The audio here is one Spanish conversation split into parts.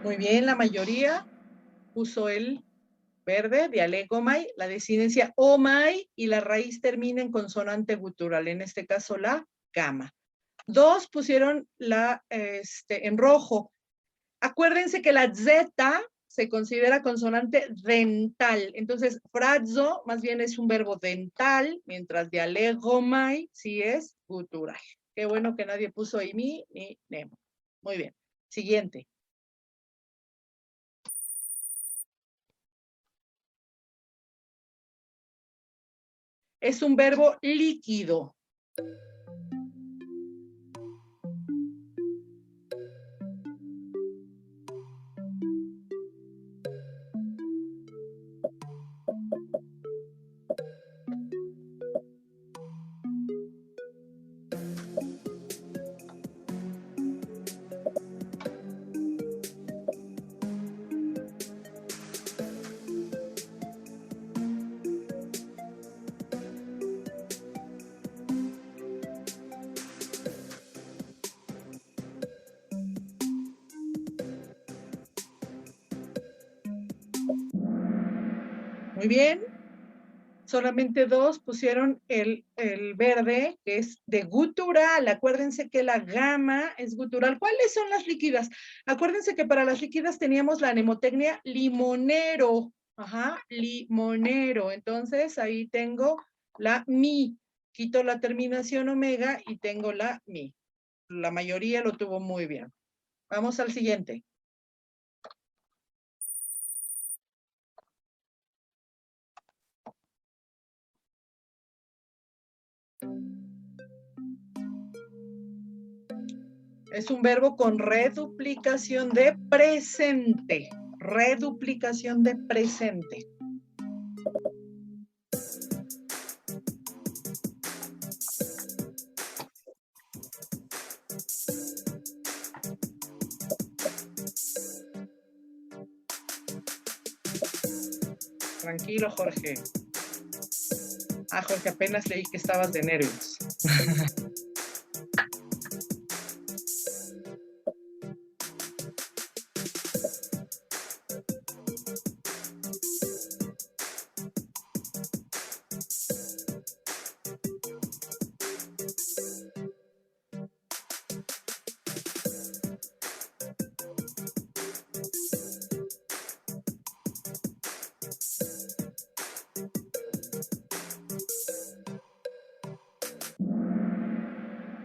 Muy bien, la mayoría puso el verde, dialegomai, la desinencia omai y la raíz termina en consonante gutural, en este caso la gama. 2 pusieron la, en rojo. Acuérdense que la Z se considera consonante dental. Entonces, frazzo más bien es un verbo dental, mientras dialegomai sí es gutural. Qué bueno que nadie puso imi ni nemo. Muy bien. Siguiente. Es un verbo líquido. Muy bien. Solamente 2 pusieron el verde, que es de gutural. Acuérdense que la gama es gutural. ¿Cuáles son las líquidas? Acuérdense que para las líquidas teníamos la mnemotecnia limonero. Ajá, limonero. Entonces, ahí tengo la mi. Quito la terminación omega y tengo la mi. La mayoría lo tuvo muy bien. Vamos al siguiente. Es un verbo con reduplicación de presente. Reduplicación de presente. Tranquilo, Jorge. Ah, Jorge, apenas leí que estabas de nervios.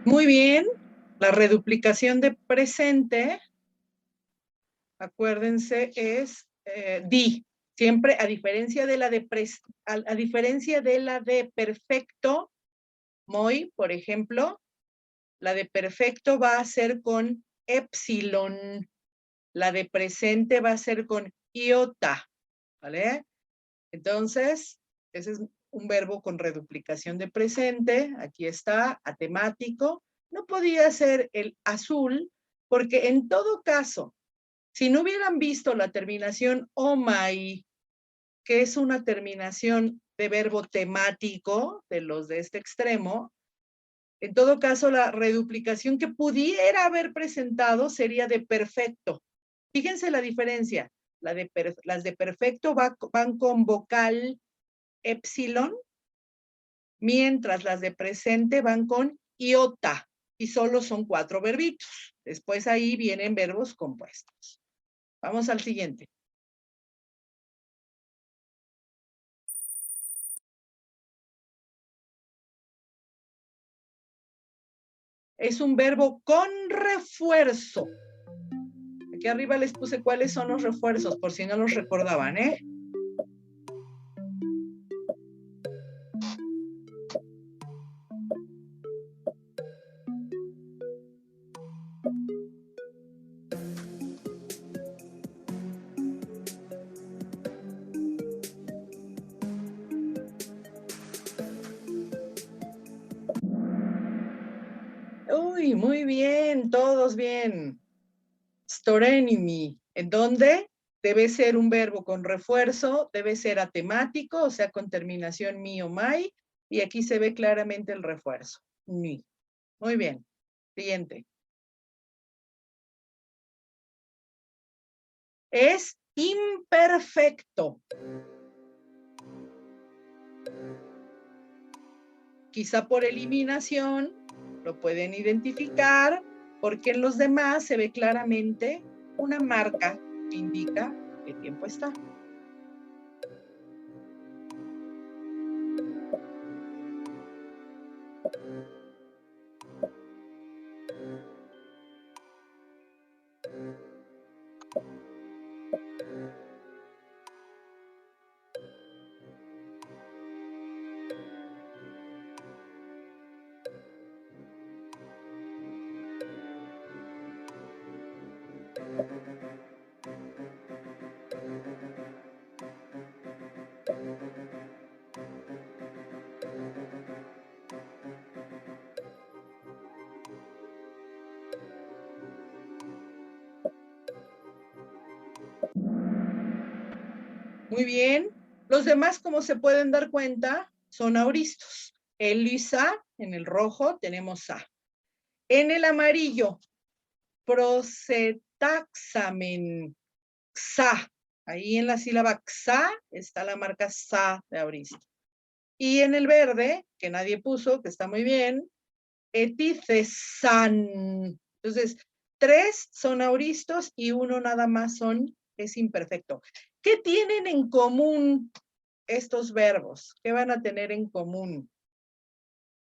Muy bien. La reduplicación de presente, acuérdense, es di. Siempre, a diferencia de la de perfecto, muy, por ejemplo, la de perfecto va a ser con epsilon. La de presente va a ser con iota. ¿Vale? Entonces, ese es un verbo con reduplicación de presente. Aquí está, atemático. No podía ser el azul, porque en todo caso, si no hubieran visto la terminación omai, que es una terminación de verbo temático, de los de este extremo, en todo caso, la reduplicación que pudiera haber presentado sería de perfecto. Fíjense la diferencia. Las de perfecto van con vocal epsilon, mientras las de presente van con iota, y solo son 4 verbitos. Después ahí vienen verbos compuestos. Vamos al siguiente. Es un verbo con refuerzo. Aquí arriba les puse cuáles son los refuerzos, por si no los recordaban, ¿eh? Uy, muy bien, todos bien. Storenimi, ¿en dónde? Debe ser un verbo con refuerzo, debe ser atemático, o sea, con terminación mi o mai, y aquí se ve claramente el refuerzo. Ni. Muy bien. Siguiente. Es imperfecto. Quizá por eliminación lo pueden identificar, porque en los demás se ve claramente una marca que indica qué tiempo está. Muy bien. Los demás, como se pueden dar cuenta, son auristos. Elisa, en el rojo tenemos A. En el amarillo, procetaxamen, xa. Ahí en la sílaba xa está la marca xa de auristo. Y en el verde, que nadie puso, que está muy bien, eticesan. Entonces, 3 son auristos y 1 nada más es imperfecto. ¿Qué tienen en común estos verbos? ¿Qué van a tener en común?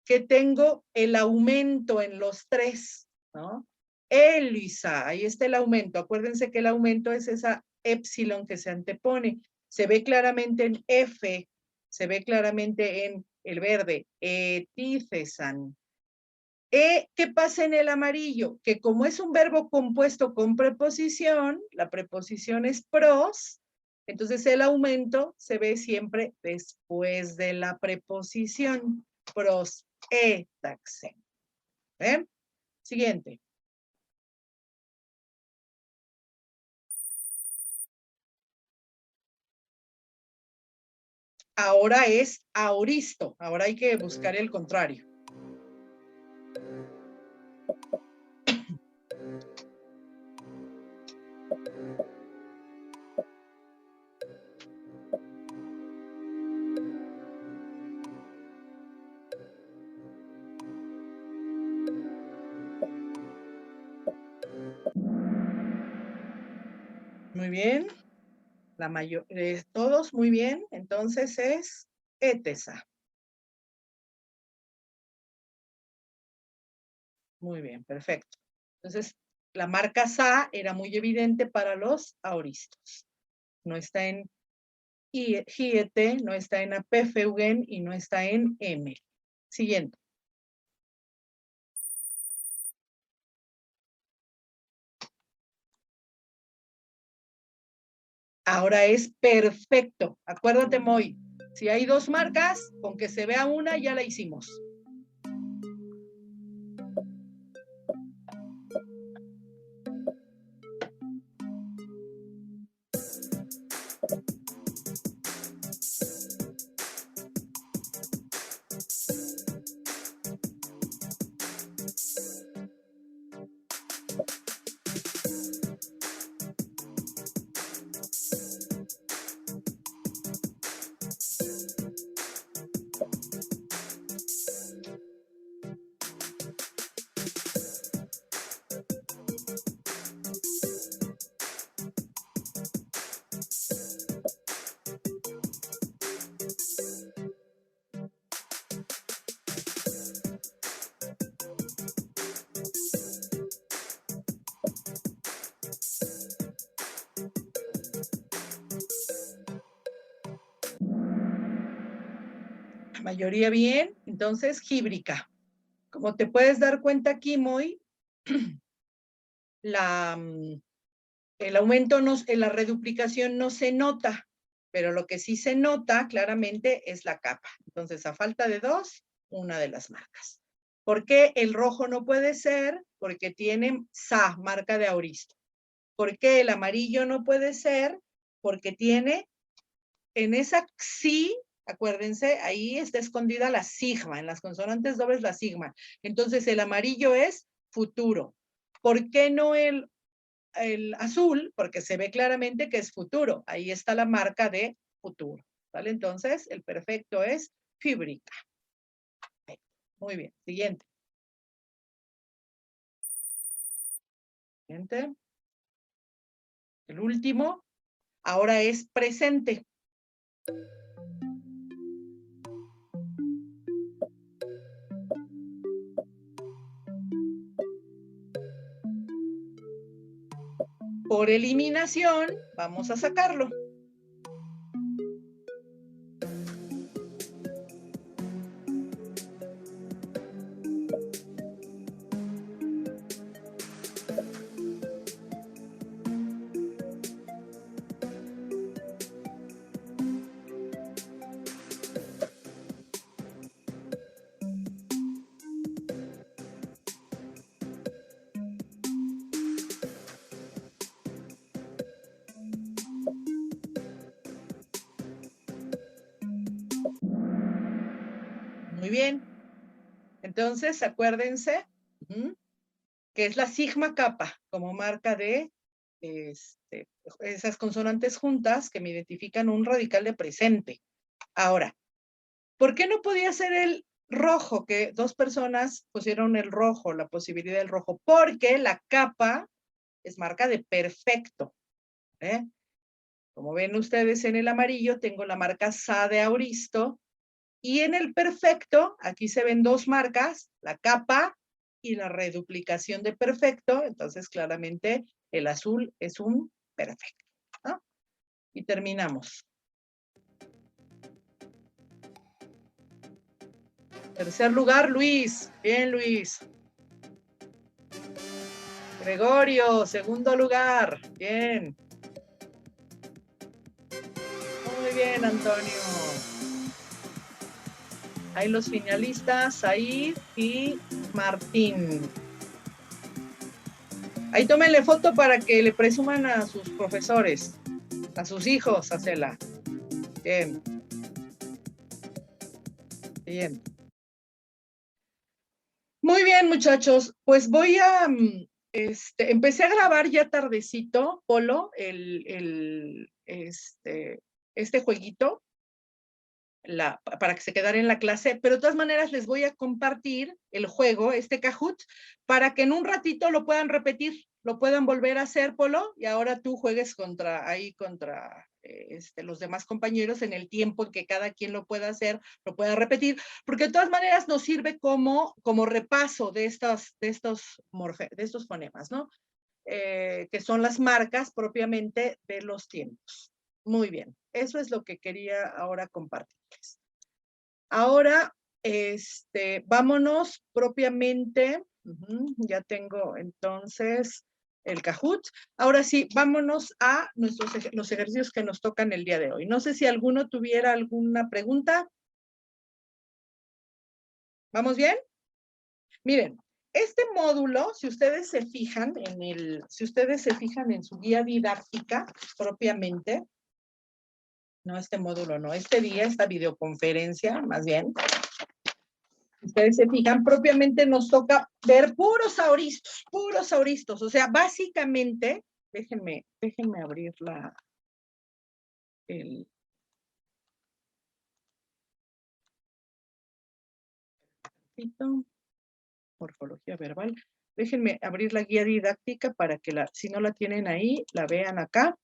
Que tengo el aumento en los 3, ¿no? Elisa, ahí está el aumento. Acuérdense que el aumento es esa épsilon que se antepone. Se ve claramente en F, se ve claramente en el verde, eticesan. ¿Qué pasa en el amarillo? Que como es un verbo compuesto con preposición, la preposición es pros, entonces el aumento se ve siempre después de la preposición. Pros, etaxen. ¿Ven? Siguiente. Ahora es auristo. Ahora hay que buscar el contrario. Muy bien. La mayor, todos muy bien. Entonces es etesa. Muy bien, perfecto. Entonces, la marca SA era muy evidente para los auristos. No está en Hiete, no está en Apefeugen y no está en M. Siguiente. Ahora es perfecto. Acuérdate, Moy. Si hay 2 marcas, con que se vea una, ya la hicimos. La mayoría bien. Entonces, gíbrica. Como te puedes dar cuenta aquí, Moy, el aumento, la reduplicación no se nota, pero lo que sí se nota claramente es la capa. Entonces, a falta de 2, una de las marcas. ¿Por qué el rojo no puede ser? Porque tiene SA, marca de auristo. ¿Por qué el amarillo no puede ser? Porque tiene en esa XI, acuérdense, ahí está escondida la sigma, en las consonantes dobles la sigma. Entonces, el amarillo es futuro. ¿Por qué no el el azul porque se ve claramente que es futuro. Ahí está la marca de futuro. ¿Vale? Entonces, el perfecto es fíbrica. Muy bien. Siguiente. Siguiente. El último. Ahora es presente. Por eliminación, vamos a sacarlo. Muy bien. Entonces, acuérdense que es la sigma kappa como marca de esas consonantes juntas que me identifican un radical de presente. Ahora, ¿por qué no podía ser el rojo? Que dos personas pusieron el rojo, la posibilidad del rojo, porque la capa es marca de perfecto. Como ven ustedes en el amarillo, tengo la marca SA de auristo, y en el perfecto, aquí se ven dos marcas, la capa y la reduplicación de perfecto, entonces claramente el azul es un perfecto, ¿no? Y terminamos. Tercer lugar, Luis. Bien, Luis. Gregorio, segundo lugar. Bien. Muy bien, Antonio. Ahí los finalistas, Said y Martín. Ahí tómenle foto para que le presuman a sus profesores, a sus hijos, Acela. Bien. Bien. Muy bien, muchachos. Pues voy a... empecé a grabar ya tardecito, Polo, este jueguito. Para que se quedara en la clase, pero de todas maneras les voy a compartir el juego, este Kahoot, para que en un ratito lo puedan repetir, lo puedan volver a hacer, Polo, y ahora tú juegues contra los demás compañeros en el tiempo en que cada quien lo pueda hacer, lo pueda repetir, porque de todas maneras nos sirve como repaso de estos fonemas, ¿no? Que son las marcas propiamente de los tiempos. Muy bien, eso es lo que quería ahora compartirles. Ahora, vámonos propiamente, ya tengo entonces el Kahoot. Ahora sí, vámonos a los ejercicios que nos tocan el día de hoy. No sé si alguno tuviera alguna pregunta. ¿Vamos bien? Miren, este módulo, si ustedes se fijan en su guía didáctica propiamente, no este módulo, no, esta videoconferencia, más bien, ustedes se fijan, propiamente nos toca ver puros auristos, o sea, básicamente, déjenme abrir morfología verbal. Déjenme abrir la guía didáctica para que si no la tienen ahí, la vean acá.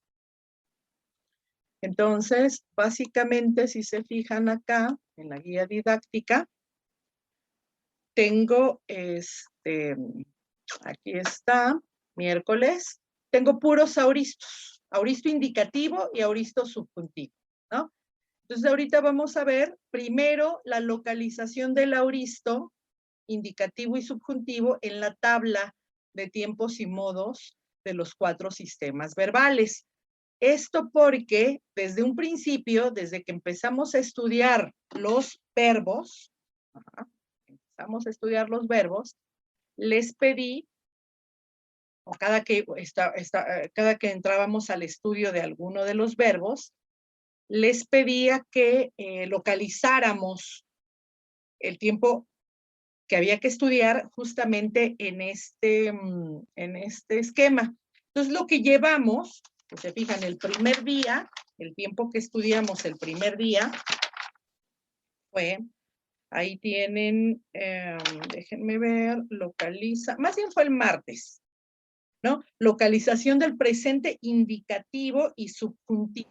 Entonces, básicamente, si se fijan acá, en la guía didáctica, tengo, aquí está, miércoles, tengo puros auristos, auristo indicativo y auristo subjuntivo, ¿no? Entonces, ahorita vamos a ver primero la localización del auristo indicativo y subjuntivo en la tabla de tiempos y modos de los 4 sistemas verbales. Esto porque desde un principio, desde que empezamos a estudiar los verbos, les pedí, o cada que entrábamos al estudio de alguno de los verbos, les pedía que localizáramos el tiempo que había que estudiar justamente en este esquema. Entonces, lo que llevamos, si se fijan, el primer día, el tiempo que estudiamos el primer día, fue, ahí tienen, déjenme ver, más bien fue el martes, ¿no? Localización del presente indicativo y subjuntivo.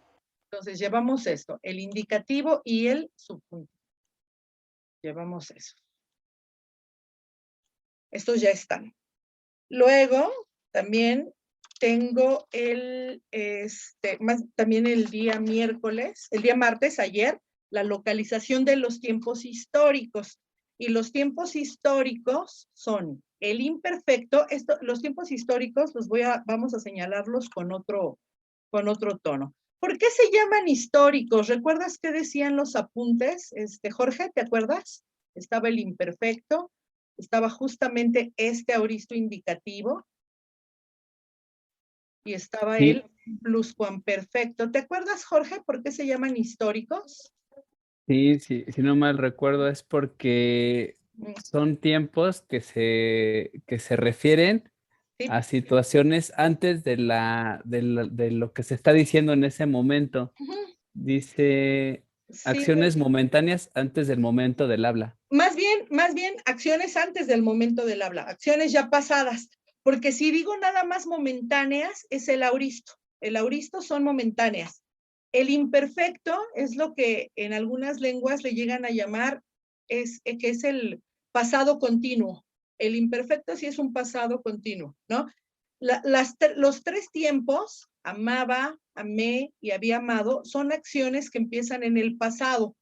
Entonces, llevamos esto, el indicativo y el subjuntivo. Llevamos eso. Estos ya están. Luego, también tengo también el día martes, ayer, la localización de los tiempos históricos. Y los tiempos históricos son el imperfecto, los tiempos históricos vamos a señalarlos con otro tono. ¿Por qué se llaman históricos? ¿Recuerdas qué decían los apuntes? Jorge, ¿te acuerdas? Estaba el imperfecto, estaba justamente este auristo indicativo y estaba el pluscuamperfecto. ¿Te acuerdas, Jorge, por qué se llaman históricos? Sí, si no mal recuerdo es porque son tiempos que se refieren Sí. a situaciones antes de lo que se está diciendo en ese momento. Dice Sí, acciones momentáneas antes del momento del habla. Más bien acciones antes del momento del habla, acciones ya pasadas, porque si digo nada más momentáneas es el auristo. El auristo son momentáneas. El imperfecto es lo que en algunas lenguas le llegan a llamar, que es el pasado continuo. El imperfecto sí es un pasado continuo, ¿no? Los tres tiempos, amaba, amé y había amado, son acciones que empiezan en el pasado,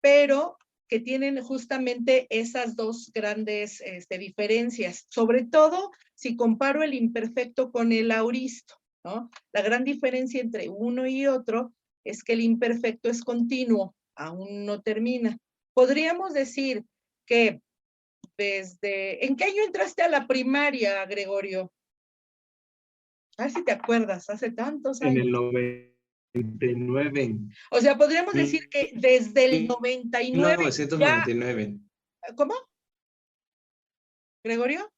pero que tienen justamente esas dos grandes diferencias, sobre todo si comparo el imperfecto con el auristo, ¿no? La gran diferencia entre uno y otro es que el imperfecto es continuo, aún no termina. Podríamos decir que ¿en qué año entraste a la primaria, Gregorio? A ver si te acuerdas, hace tantos años. En el 99. O sea, podríamos decir que desde el 99 1999. ya... ¿Cómo? ¿Gregorio?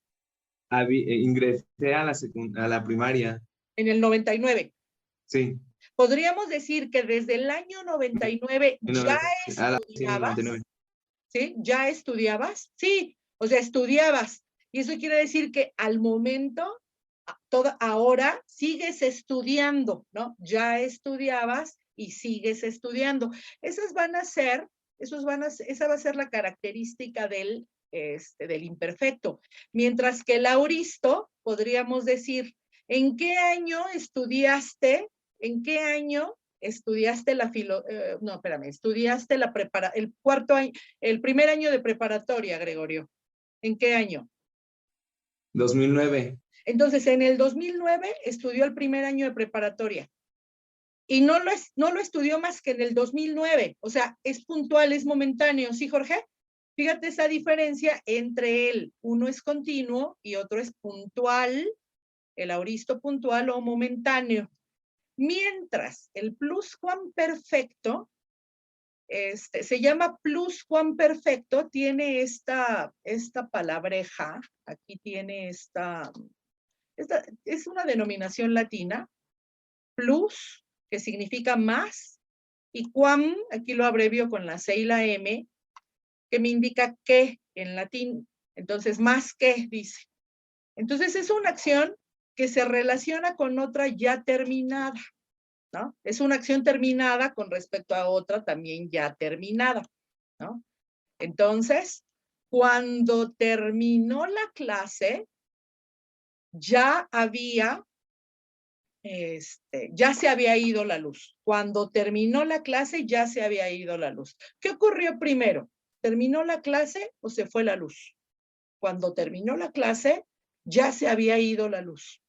Ingresé a la primaria. En el 99. Sí. Podríamos decir que desde el año 99 ya Sí, en el estudiabas, 99. ¿sí? ¿Ya estudiabas? Sí, o sea, estudiabas. Y eso quiere decir que al momento, ahora sigues estudiando, ¿no? Ya estudiabas y sigues estudiando. Esa va a ser la característica del imperfecto. Mientras que el auristo, podríamos decir, ¿en qué año estudiaste? ¿En qué año estudiaste estudiaste el primer año de preparatoria, Gregorio? ¿En qué año? 2009. Entonces, en el 2009 estudió el primer año de preparatoria. Y no lo estudió más que en el 2009. O sea, es puntual, es momentáneo. ¿Sí, Jorge? Fíjate esa diferencia entre él. Uno es continuo y otro es puntual, el auristo puntual o momentáneo. Mientras el pluscuamperfecto se llama pluscuamperfecto, tiene esta palabreja, aquí tiene esta, es una denominación latina, plus, que significa más, y quam, aquí lo abrevio con la C y la M, que me indica que en latín. Entonces, más que, dice. Entonces, es una acción que se relaciona con otra ya terminada, ¿no? Es una acción terminada con respecto a otra también ya terminada, ¿no? Entonces, cuando terminó la clase, ya ya se había ido la luz. Cuando terminó la clase, ya se había ido la luz. ¿Qué ocurrió primero? ¿Terminó la clase o se fue la luz? Cuando terminó la clase, ya se había ido la luz.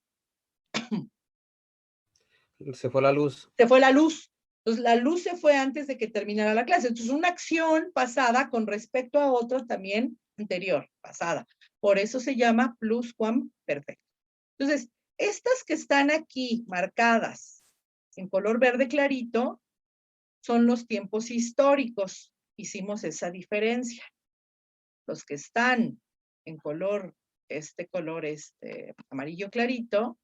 Se fue la luz. Se fue la luz. Entonces, la luz se fue antes de que terminara la clase. Entonces, una acción pasada con respecto a otra también anterior, pasada. Por eso se llama pluscuamperfecto. Entonces, estas que están aquí marcadas en color verde clarito son los tiempos históricos. Hicimos esa diferencia. Los que están en color amarillo clarito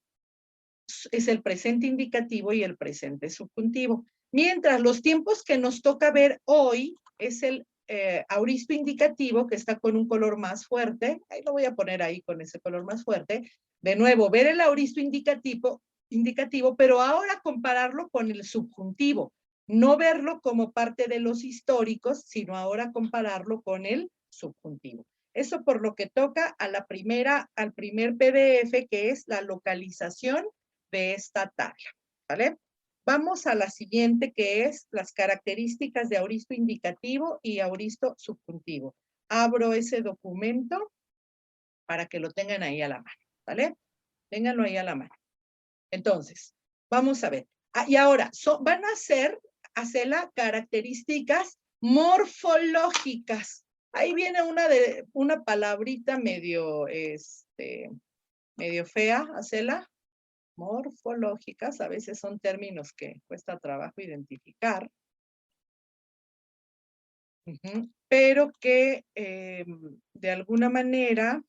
es el presente indicativo y el presente subjuntivo. Mientras los tiempos que nos toca ver hoy es el auristo indicativo, que está con un color más fuerte. Ahí lo voy a poner ahí con ese color más fuerte. De nuevo, ver el auristo indicativo, pero ahora compararlo con el subjuntivo. No verlo como parte de los históricos, sino ahora compararlo con el subjuntivo. Eso por lo que toca a al primer PDF, que es la localización de esta tabla, ¿vale? Vamos a la siguiente, que es las características de auristo indicativo y auristo subjuntivo. Abro ese documento para que lo tengan ahí a la mano, ¿vale? Ténganlo ahí a la mano. Entonces, vamos a ver. Y ahora, van a hacerla características morfológicas. Ahí viene una palabrita medio fea, hacerla. Morfológicas, a veces son términos que cuesta trabajo identificar, pero que de alguna manera,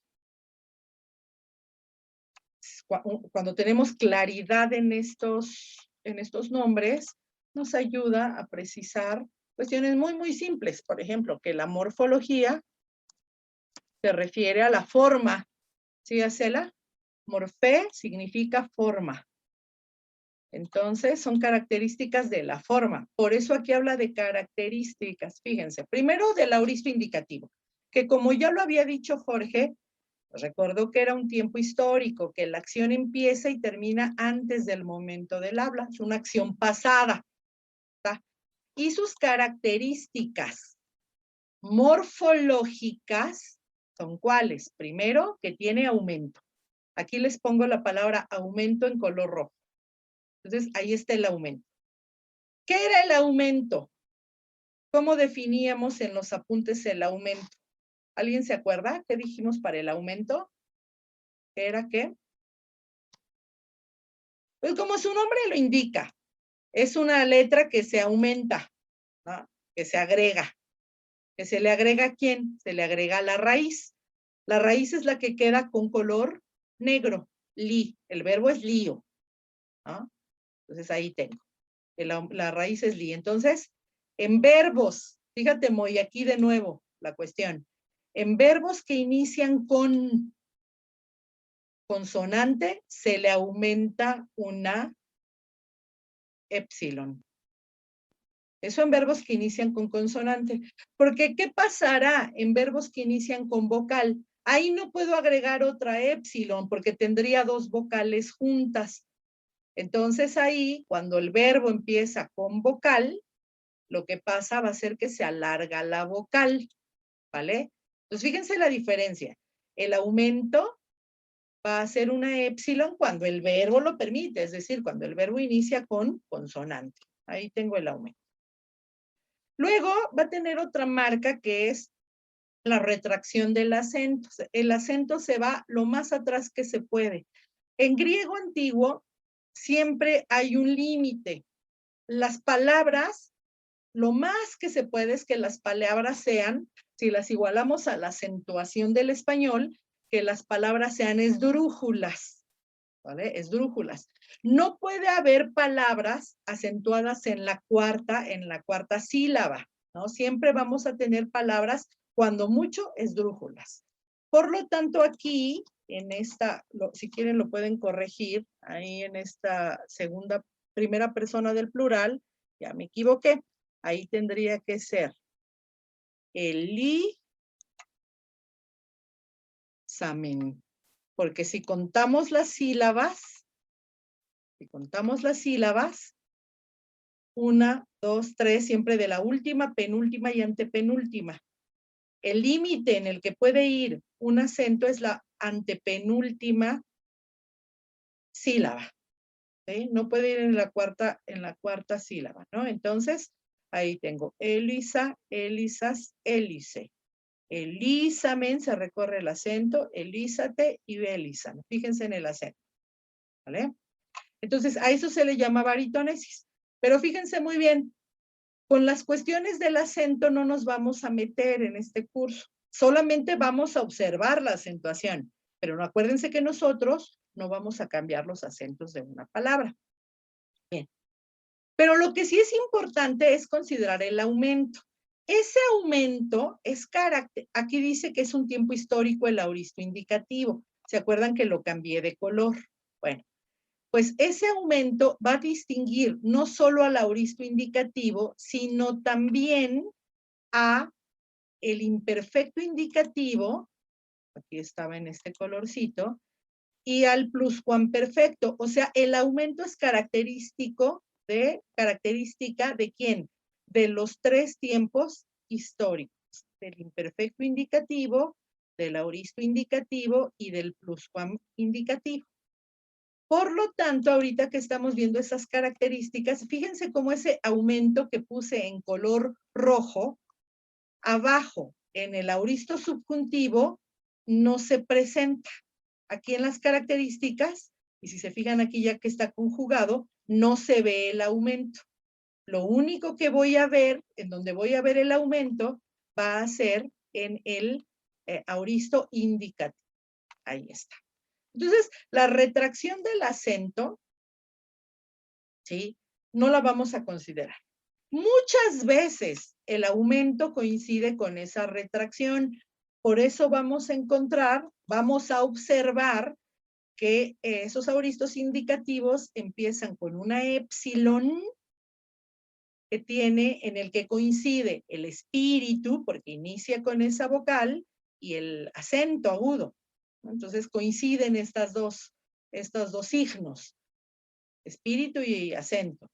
cuando tenemos claridad en estos nombres, nos ayuda a precisar cuestiones muy, muy simples. Por ejemplo, que la morfología se refiere a la forma. ¿Sí, Acela? Morfé significa forma. Entonces, son características de la forma. Por eso aquí habla de características. Fíjense, primero del auristo indicativo, que como ya lo había dicho Jorge, recordó que era un tiempo histórico, que la acción empieza y termina antes del momento del habla. Es una acción pasada. ¿Está? Y sus características morfológicas son ¿cuáles? Primero, que tiene aumento. Aquí les pongo la palabra aumento en color rojo. Entonces, ahí está el aumento. ¿Qué era el aumento? ¿Cómo definíamos en los apuntes el aumento? ¿Alguien se acuerda? ¿Qué dijimos para el aumento? ¿Era qué? Pues como su nombre lo indica, es una letra que se aumenta, ¿no? Que se agrega. ¿Que se le agrega a quién? Se le agrega a la raíz. La raíz es la que queda con color negro, li. El verbo es lío, ¿no? Entonces ahí tengo. La raíz es li. Entonces, en verbos, fíjate, Moy, aquí de nuevo la cuestión. En verbos que inician con consonante, se le aumenta una épsilon. Eso en verbos que inician con consonante. Porque, ¿qué pasará en verbos que inician con vocal? Ahí no puedo agregar otra épsilon porque tendría dos vocales juntas. Entonces ahí, cuando el verbo empieza con vocal, lo que pasa va a ser que se alarga la vocal, ¿vale? Entonces fíjense la diferencia. El aumento va a ser una épsilon cuando el verbo lo permite, es decir, cuando el verbo inicia con consonante. Ahí tengo el aumento. Luego va a tener otra marca que es la retracción del acento. El acento se va lo más atrás que se puede. En griego antiguo siempre hay un límite. Las palabras, lo más que se puede es que las palabras sean, si las igualamos a la acentuación del español, que las palabras sean esdrújulas, ¿vale? Esdrújulas. No puede haber palabras acentuadas en la cuarta sílaba, ¿no? Siempre vamos a tener palabras, cuando mucho, esdrújulas. Por lo tanto, aquí, en esta, si quieren lo pueden corregir, ahí en esta primera persona del plural, ya me equivoqué, ahí tendría que ser Elisamen. Porque si contamos las sílabas, 1, 2, 3, siempre de la última, penúltima y antepenúltima. El límite en el que puede ir un acento es la antepenúltima sílaba. ¿Sí? No puede ir en la cuarta sílaba, ¿no? Entonces, ahí tengo Elisa, Elisas, Elice. Elisamen, se recorre el acento, Elízate y Elisan. Fíjense en el acento, ¿vale? Entonces, a eso se le llama baritonesis. Pero fíjense muy bien, con las cuestiones del acento no nos vamos a meter en este curso. Solamente vamos a observar la acentuación. Pero no, acuérdense que nosotros no vamos a cambiar los acentos de una palabra. Bien. Pero lo que sí es importante es considerar el aumento. Ese aumento es carácter, aquí dice que es un tiempo histórico el auristo indicativo. ¿Se acuerdan que lo cambié de color? Bueno, pues ese aumento va a distinguir no solo al auristo indicativo, sino también a el imperfecto indicativo, aquí estaba en este colorcito, y al pluscuamperfecto. O sea, el aumento es característica ¿de quién? De los tres tiempos históricos, del imperfecto indicativo, del auristo indicativo y del pluscuam indicativo. Por lo tanto, ahorita que estamos viendo esas características, fíjense cómo ese aumento que puse en color rojo, abajo en el auristo subjuntivo, no se presenta. Aquí en las características, y si se fijan aquí ya que está conjugado, no se ve el aumento. Lo único que voy a ver, en donde voy a ver el aumento, va a ser en el auristo indicativo. Ahí está. Entonces, la retracción del acento, ¿sí? No la vamos a considerar. Muchas veces el aumento coincide con esa retracción. Por eso vamos a observar que esos auristos indicativos empiezan con una épsilon que tiene, en el que coincide el espíritu, porque inicia con esa vocal, y el acento agudo. Entonces coinciden estos dos signos, espíritu y acento.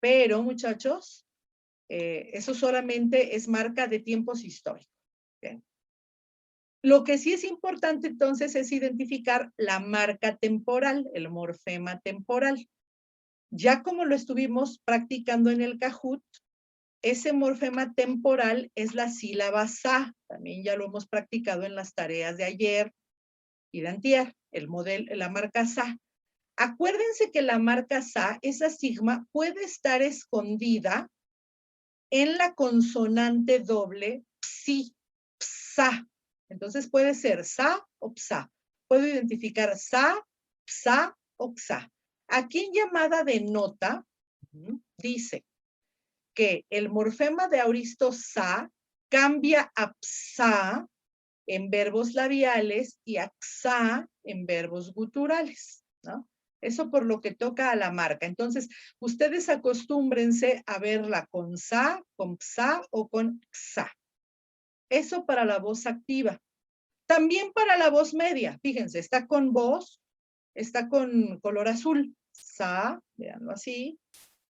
Pero, muchachos, eso solamente es marca de tiempos históricos. ¿Okay? Lo que sí es importante entonces es identificar la marca temporal, el morfema temporal. Ya como lo estuvimos practicando en el Kahoot, ese morfema temporal es la sílaba sa. También ya lo hemos practicado en las tareas de ayer y de antier, la marca sa. Acuérdense que la marca sa, esa sigma, puede estar escondida en la consonante doble psi, psa. Entonces puede ser sa o psa. Puedo identificar sa, psa o xa. Aquí en llamada de nota, dice que el morfema de auristo sa cambia a psa en verbos labiales y a xa en verbos guturales, ¿no? Eso por lo que toca a la marca. Entonces, ustedes acostúmbrense a verla con sa, con psa o con xa. Eso para la voz activa. También para la voz media. Fíjense, está con voz, está con color azul. Sa, véanlo así.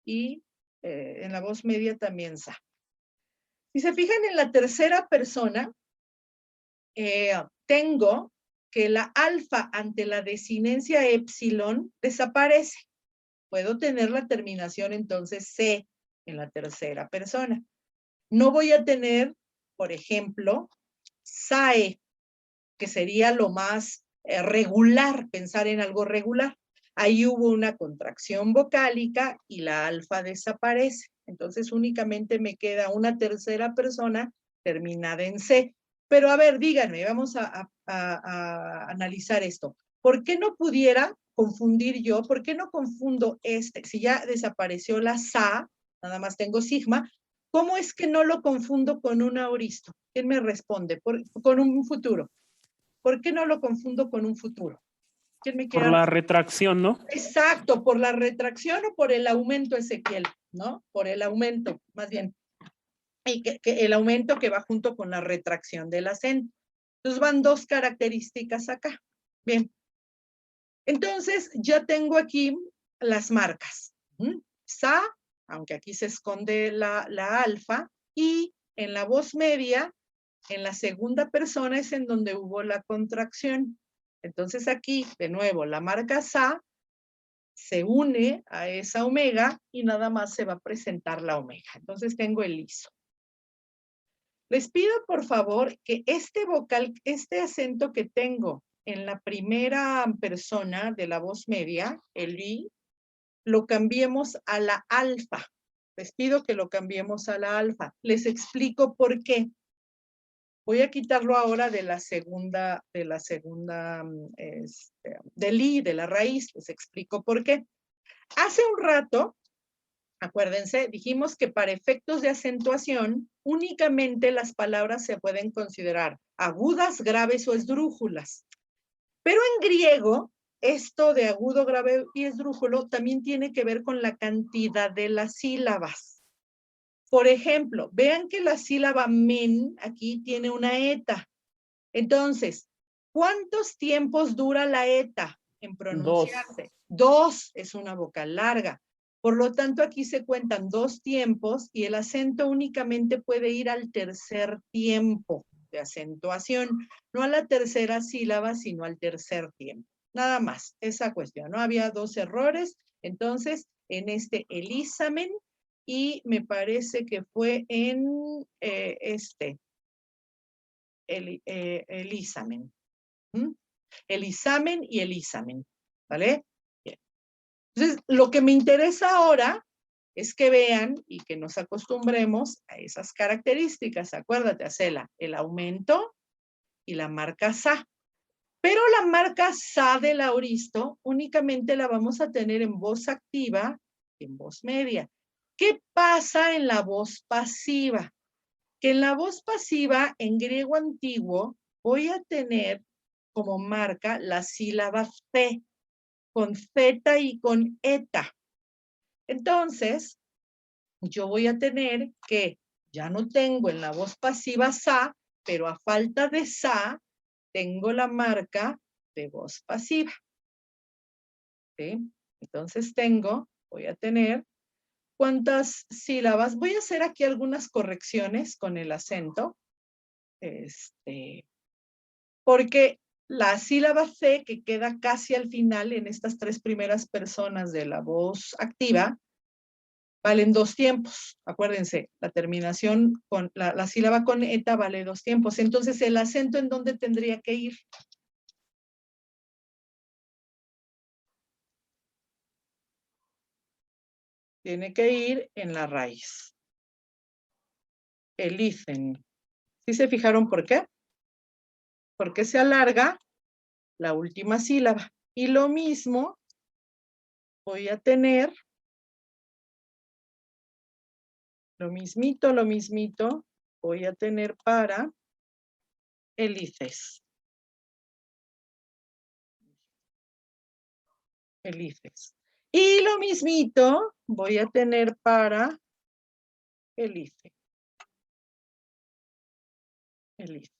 Y en la voz media también sa. Si se fijan en la tercera persona, tengo que la alfa ante la desinencia épsilon desaparece. Puedo tener la terminación entonces C en la tercera persona. No voy a tener, por ejemplo, SAE, que sería lo más regular, pensar en algo regular. Ahí hubo una contracción vocálica y la alfa desaparece. Entonces únicamente me queda una tercera persona terminada en C. Pero a ver, díganme, vamos a analizar esto. ¿Por qué no pudiera confundir yo? ¿Por qué no confundo este? Si ya desapareció la sa, nada más tengo sigma, ¿cómo es que no lo confundo con un auristo? ¿Quién me responde? Con un futuro. ¿Por qué no lo confundo con un futuro? ¿Quién me quiere? Por la retracción, ¿no? Exacto, por la retracción o por el aumento, Ezequiel, ¿no? Por el aumento, más bien. Y que el aumento que va junto con la retracción del acento. Entonces van dos características acá. Bien. Entonces ya tengo aquí las marcas. Sa, aunque aquí se esconde la alfa, y en la voz media, en la segunda persona es en donde hubo la contracción. Entonces aquí, de nuevo, la marca sa se une a esa omega y nada más se va a presentar la omega. Entonces tengo el liso. Les pido por favor que este vocal, este acento que tengo en la primera persona de la voz media, el i, lo cambiemos a la alfa. Les pido que lo cambiemos a la alfa. Les explico por qué. Voy a quitarlo ahora de la segunda, del I, de la raíz. Les explico por qué. Hace un rato, acuérdense, dijimos que para efectos de acentuación, únicamente las palabras se pueden considerar agudas, graves o esdrújulas. Pero en griego, esto de agudo, grave y esdrújulo también tiene que ver con la cantidad de las sílabas. Por ejemplo, vean que la sílaba men aquí tiene una eta. Entonces, ¿cuántos tiempos dura la eta en pronunciarse? Dos es una vocal larga. Por lo tanto, aquí se cuentan 2 tiempos y el acento únicamente puede ir al tercer tiempo de acentuación, no a la tercera sílaba, sino al tercer tiempo. Nada más, esa cuestión. No había 2 errores. Entonces, en este Elizamen, y me parece que fue en Elizamen. Elizamen y Elizamen, ¿vale? Bien. Entonces, lo que me interesa ahora es que vean y que nos acostumbremos a esas características. Acuérdate, Acela, el aumento y la marca SA. Pero la marca SA del auristo únicamente la vamos a tener en voz activa y en voz media. ¿Qué pasa en la voz pasiva? Que en la voz pasiva, en griego antiguo, voy a tener como marca la sílaba C, con Z y con ETA. Entonces, yo voy a tener que, ya no tengo en la voz pasiva SA, pero a falta de SA, tengo la marca de voz pasiva. ¿Sí? Entonces voy a tener, ¿cuántas sílabas? Voy a hacer aquí algunas correcciones con el acento. Porque la sílaba C, que queda casi al final en estas 3 primeras personas de la voz activa, valen 2 tiempos. Acuérdense, la terminación con la sílaba con eta vale 2 tiempos. Entonces, ¿el acento en dónde tendría que ir? Tiene que ir en la raíz. Elicen. ¿Sí se fijaron por qué? Porque se alarga la última sílaba. Y lo mismo voy a tener, lo mismito, voy a tener para Elices. Elices. Y lo mismito voy a tener para Elice. Elice.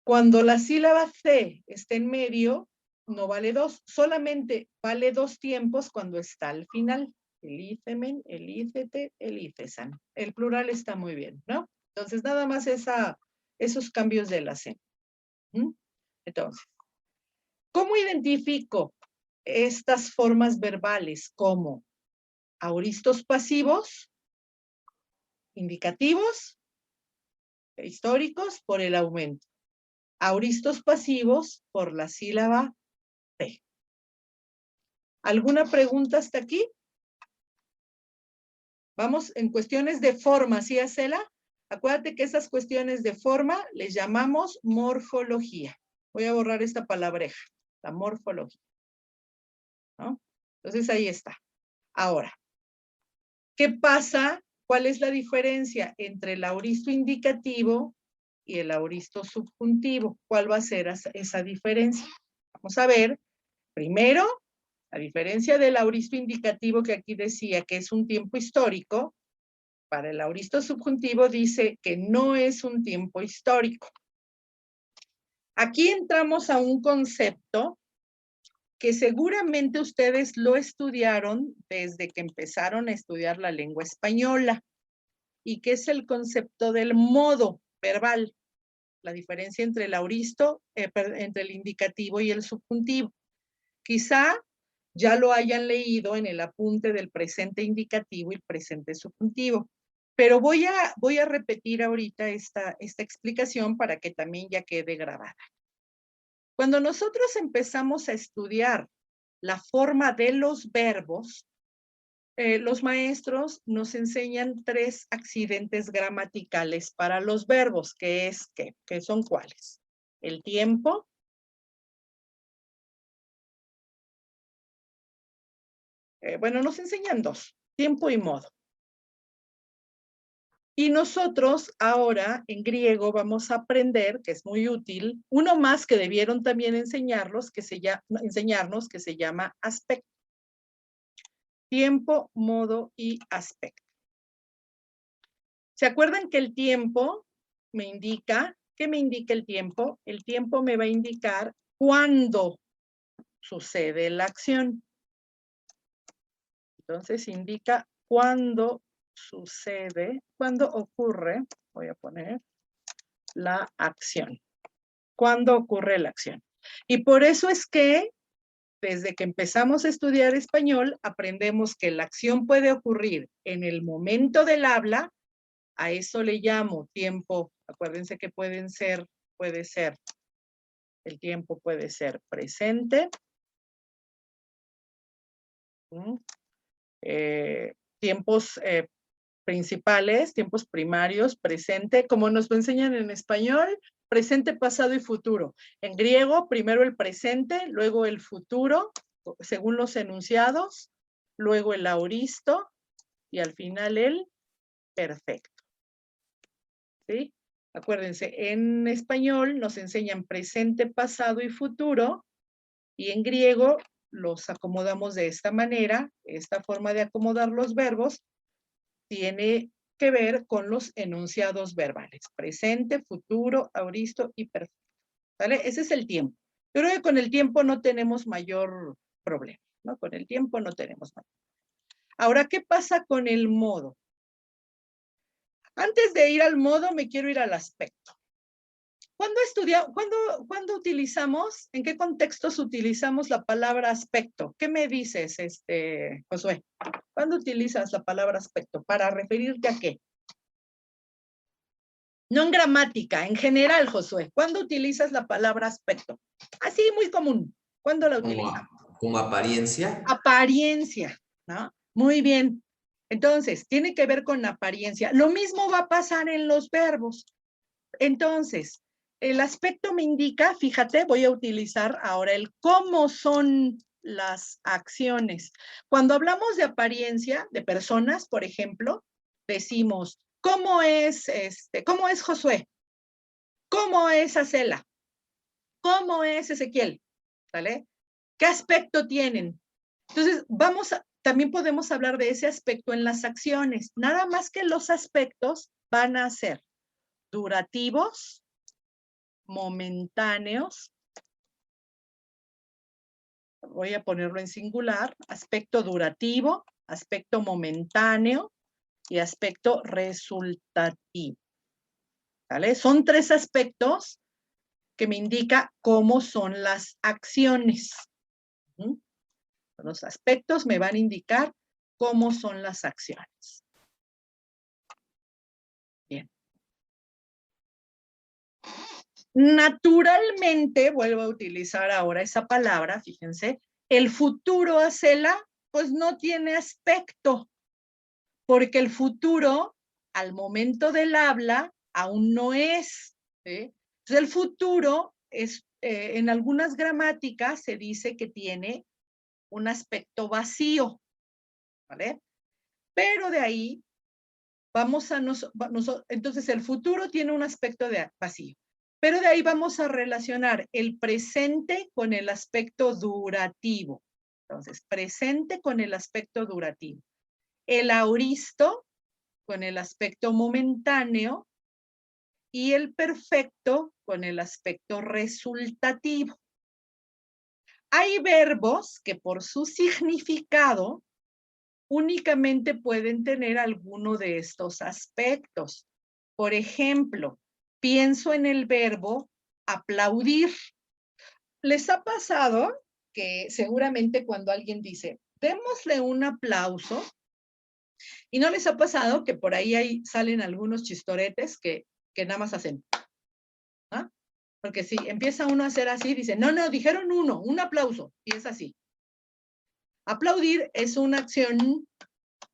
Cuando la sílaba C está en medio, no vale 2, solamente vale 2 tiempos cuando está al final. Elicemen, elícete, elicesan. El plural está muy bien, ¿no? Entonces, nada más esos cambios del acento. Entonces, ¿cómo identifico estas formas verbales como auristos pasivos, indicativos, históricos por el aumento? Auristos pasivos por la sílaba P. ¿Alguna pregunta hasta aquí? Vamos en cuestiones de forma, ¿sí, Acela? Acuérdate que esas cuestiones de forma les llamamos morfología. Voy a borrar esta palabreja, la morfología. ¿No? Entonces ahí está. Ahora, ¿qué pasa? ¿Cuál es la diferencia entre el auristo indicativo y el auristo subjuntivo? ¿Cuál va a ser esa diferencia? Vamos a ver, primero, a diferencia del auristo indicativo que aquí decía que es un tiempo histórico, para el auristo subjuntivo dice que no es un tiempo histórico. Aquí entramos a un concepto que seguramente ustedes lo estudiaron desde que empezaron a estudiar la lengua española, y que es el concepto del modo verbal, la diferencia entre el auristo, entre el indicativo y el subjuntivo. Quizá ya lo hayan leído en el apunte del presente indicativo y presente subjuntivo, pero voy a repetir ahorita esta explicación para que también ya quede grabada. Cuando nosotros empezamos a estudiar la forma de los verbos, los maestros nos enseñan 3 accidentes gramaticales para los verbos, que son ¿cuáles? El tiempo, bueno, nos enseñan 2, tiempo y modo. Y nosotros ahora en griego vamos a aprender, que es muy útil, uno más que debieron también enseñarnos, que se llama aspecto. Tiempo, modo y aspecto. ¿Se acuerdan que el tiempo me indica? ¿Qué me indica el tiempo? El tiempo me va a indicar cuándo sucede la acción. Entonces indica cuándo sucede, cuándo ocurre, voy a poner, la acción. ¿Cuándo ocurre la acción? Y por eso es que desde que empezamos a estudiar español, aprendemos que la acción puede ocurrir en el momento del habla. A eso le llamo tiempo. Acuérdense que puede ser, el tiempo puede ser presente, tiempos principales, tiempos primarios, presente, como nos lo enseñan en español, presente, pasado y futuro. En griego, primero el presente, luego el futuro, según los enunciados, luego el aoristo y al final el perfecto. ¿Sí? Acuérdense, en español nos enseñan presente, pasado y futuro, y en griego los acomodamos de esta manera. Esta forma de acomodar los verbos tiene que ver con los enunciados verbales. Presente, futuro, aoristo y perfecto. ¿Vale? Ese es el tiempo. Yo creo que con el tiempo no tenemos mayor problema, ¿no? Con el tiempo no tenemos mayor. Ahora, ¿qué pasa con el modo? Antes de ir al modo, me quiero ir al aspecto. ¿Cuándo utilizamos, en qué contextos utilizamos la palabra aspecto? ¿Qué me dices, Josué? ¿Cuándo utilizas la palabra aspecto? ¿Para referirte a qué? No en gramática, en general, Josué. ¿Cuándo utilizas la palabra aspecto? Así, muy común. ¿Cuándo la utilizamos? Como apariencia. Apariencia, ¿no? Muy bien. Entonces, tiene que ver con apariencia. Lo mismo va a pasar en los verbos. Entonces, el aspecto me indica, fíjate, voy a utilizar ahora el cómo son las acciones. Cuando hablamos de apariencia de personas, por ejemplo, decimos, ¿cómo es Josué? ¿Cómo es Acela? ¿Cómo es Ezequiel? ¿Vale? ¿Qué aspecto tienen? Entonces, también podemos hablar de ese aspecto en las acciones. Nada más que los aspectos van a ser durativos, momentáneos, voy a ponerlo en singular, aspecto durativo, aspecto momentáneo y aspecto resultativo. ¿Vale? Son 3 aspectos que me indica cómo son las acciones. Los aspectos me van a indicar cómo son las acciones. Bien. Naturalmente, vuelvo a utilizar ahora esa palabra, fíjense, el futuro, Acela, pues no tiene aspecto, porque el futuro, al momento del habla, aún no es. ¿Sí? Entonces, el futuro es, en algunas gramáticas se dice que tiene un aspecto vacío, ¿vale? Pero de ahí entonces el futuro tiene un aspecto de vacío. Pero de ahí vamos a relacionar el presente con el aspecto durativo. Entonces, presente con el aspecto durativo. El aoristo con el aspecto momentáneo y el perfecto con el aspecto resultativo. Hay verbos que por su significado únicamente pueden tener alguno de estos aspectos. Por ejemplo, pienso en el verbo aplaudir. ¿Les ha pasado que seguramente cuando alguien dice, démosle un aplauso, y no les ha pasado que por ahí salen algunos chistoretes que nada más hacen, ¿ah? Porque si empieza uno a hacer así, dice, no, dijeron un aplauso, y es así. Aplaudir es una acción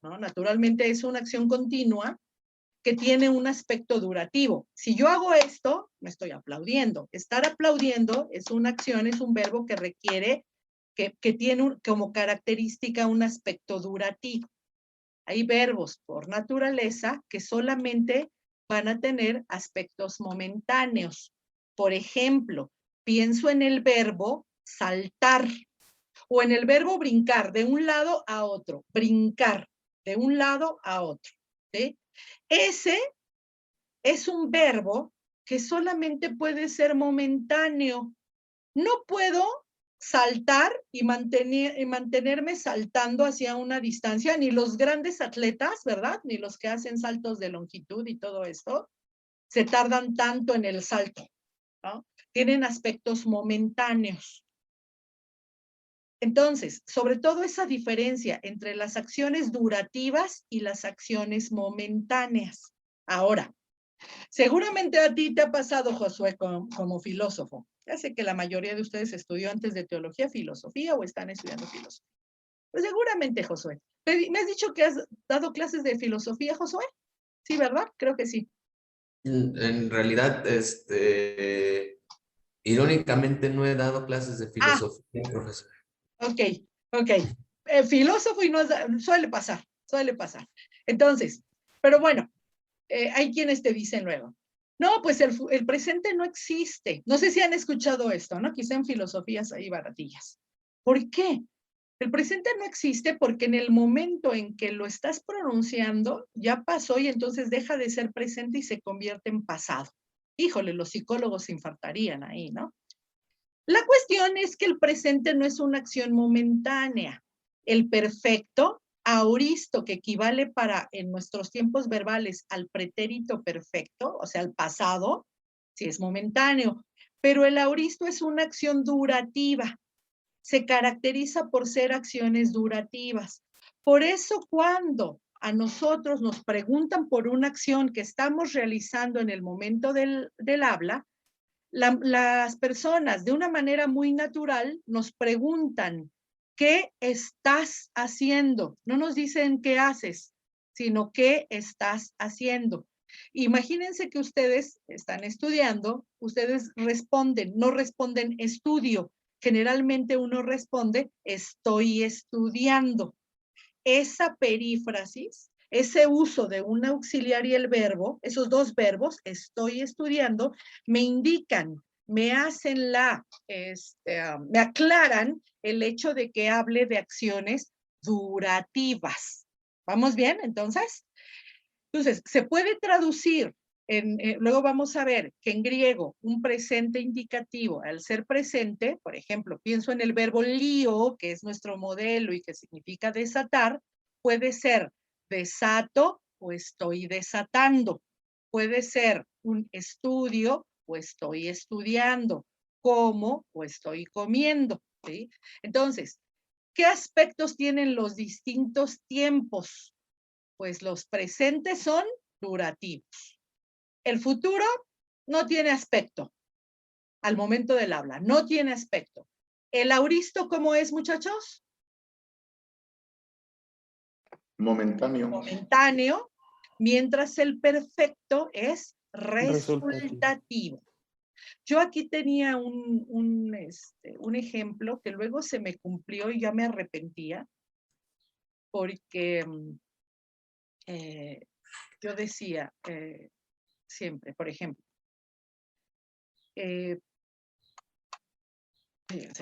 ¿no? Naturalmente es una acción continua que tiene un aspecto durativo. Si yo hago esto, me estoy aplaudiendo. Estar aplaudiendo es una acción, es un verbo que requiere, que tiene como característica un aspecto durativo. Hay verbos por naturaleza que solamente van a tener aspectos momentáneos. Por ejemplo, pienso en el verbo saltar o en el verbo brincar de un lado a otro, brincar de un lado a otro, ¿sí? Ese es un verbo que solamente puede ser momentáneo. No puedo saltar y mantenerme saltando hacia una distancia, ni los grandes atletas, ¿verdad? Ni los que hacen saltos de longitud y todo esto, se tardan tanto en el salto, ¿no? Tienen aspectos momentáneos. Entonces, sobre todo esa diferencia entre las acciones durativas y las acciones momentáneas. Ahora, seguramente a ti te ha pasado, Josué, como filósofo. Ya sé que la mayoría de ustedes estudió antes de teología, filosofía o están estudiando filosofía. Pues seguramente, Josué. ¿Me has dicho que has dado clases de filosofía, Josué? Sí, ¿verdad? Creo que sí. En realidad, irónicamente no he dado clases de filosofía, profesor. Ok. Filósofo y no suele pasar. Entonces, pero bueno, hay quienes te dicen luego, no, pues el presente no existe. No sé si han escuchado esto, ¿no? Quizá en filosofías hay baratillas. ¿Por qué? El presente no existe porque en el momento en que lo estás pronunciando, ya pasó y entonces deja de ser presente y se convierte en pasado. Híjole, los psicólogos se infartarían ahí, ¿no? La cuestión es que el presente no es una acción momentánea. El perfecto, aoristo, que equivale en nuestros tiempos verbales al pretérito perfecto, o sea, al pasado, sí es momentáneo, pero el aoristo es una acción durativa. Se caracteriza por ser acciones durativas. Por eso cuando a nosotros nos preguntan por una acción que estamos realizando en el momento del habla, las personas de una manera muy natural nos preguntan, ¿qué estás haciendo? No nos dicen qué haces, sino qué estás haciendo. Imagínense que ustedes están estudiando, ustedes responden, no responden estudio. Generalmente uno responde, estoy estudiando. Esa perífrasis, ese uso de un auxiliar y el verbo, esos dos verbos, estoy estudiando, me indican, me hacen me aclaran el hecho de que hable de acciones durativas. ¿Vamos bien, entonces? Entonces, se puede traducir, luego vamos a ver que en griego un presente indicativo, al ser presente, por ejemplo, pienso en el verbo lío, que es nuestro modelo y que significa desatar, puede ser desato o estoy desatando. Puede ser un estudio o estoy estudiando, como o estoy comiendo, ¿sí? Entonces, ¿qué aspectos tienen los distintos tiempos? Pues los presentes son durativos. El futuro no tiene aspecto al momento del habla, no tiene aspecto. ¿El auristo cómo es, muchachos? Momentáneo, mientras el perfecto es resultativo. Yo aquí tenía un ejemplo que luego se me cumplió y ya me arrepentía porque yo decía siempre, por ejemplo, se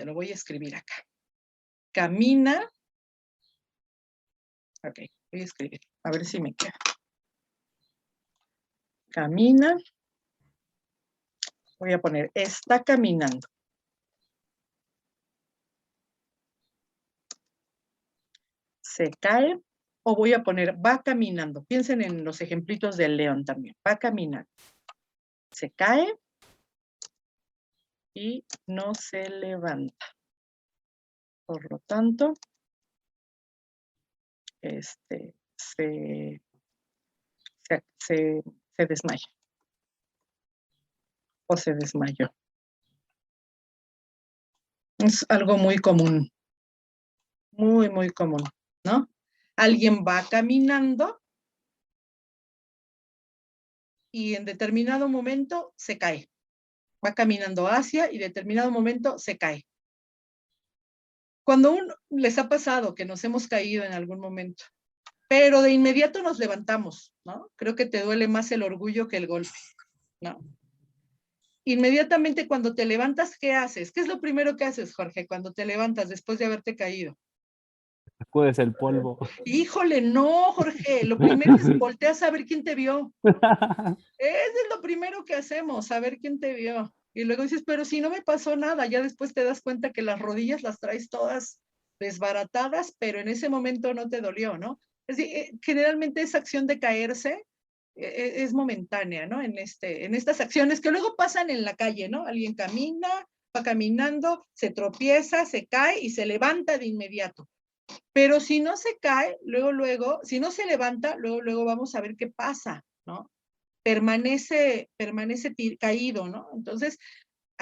lo voy a escribir acá. Camina. Ok, voy a escribir, a ver si me queda. Camina. Voy a poner, está caminando. Se cae, o voy a poner, va caminando. Piensen en los ejemplitos del león también. Va caminando. Se cae y no se levanta. Por lo tanto, se desmaya. O se desmayó. Es algo muy común. Muy, muy común, ¿no? Alguien va caminando y en determinado momento se cae. Va caminando hacia y en determinado momento se cae. Cuando les ha pasado que nos hemos caído en algún momento, pero de inmediato nos levantamos, ¿no? Creo que te duele más el orgullo que el golpe, ¿no? Inmediatamente cuando te levantas, ¿qué haces? ¿Qué es lo primero que haces, Jorge, cuando te levantas después de haberte caído? Sacudes el polvo. Híjole, no, Jorge, lo primero es volteas a ver quién te vio. Eso es lo primero que hacemos, saber quién te vio. Y luego dices, pero si no me pasó nada, ya después te das cuenta que las rodillas las traes todas desbaratadas, pero en ese momento no te dolió, ¿no? Es decir, generalmente esa acción de caerse es momentánea, ¿no? En estas acciones que luego pasan en la calle, ¿no? Alguien camina, va caminando, se tropieza, se cae y se levanta de inmediato. Pero si no se cae, luego, si no se levanta, luego vamos a ver qué pasa, ¿no? Permanece caído, ¿no? Entonces,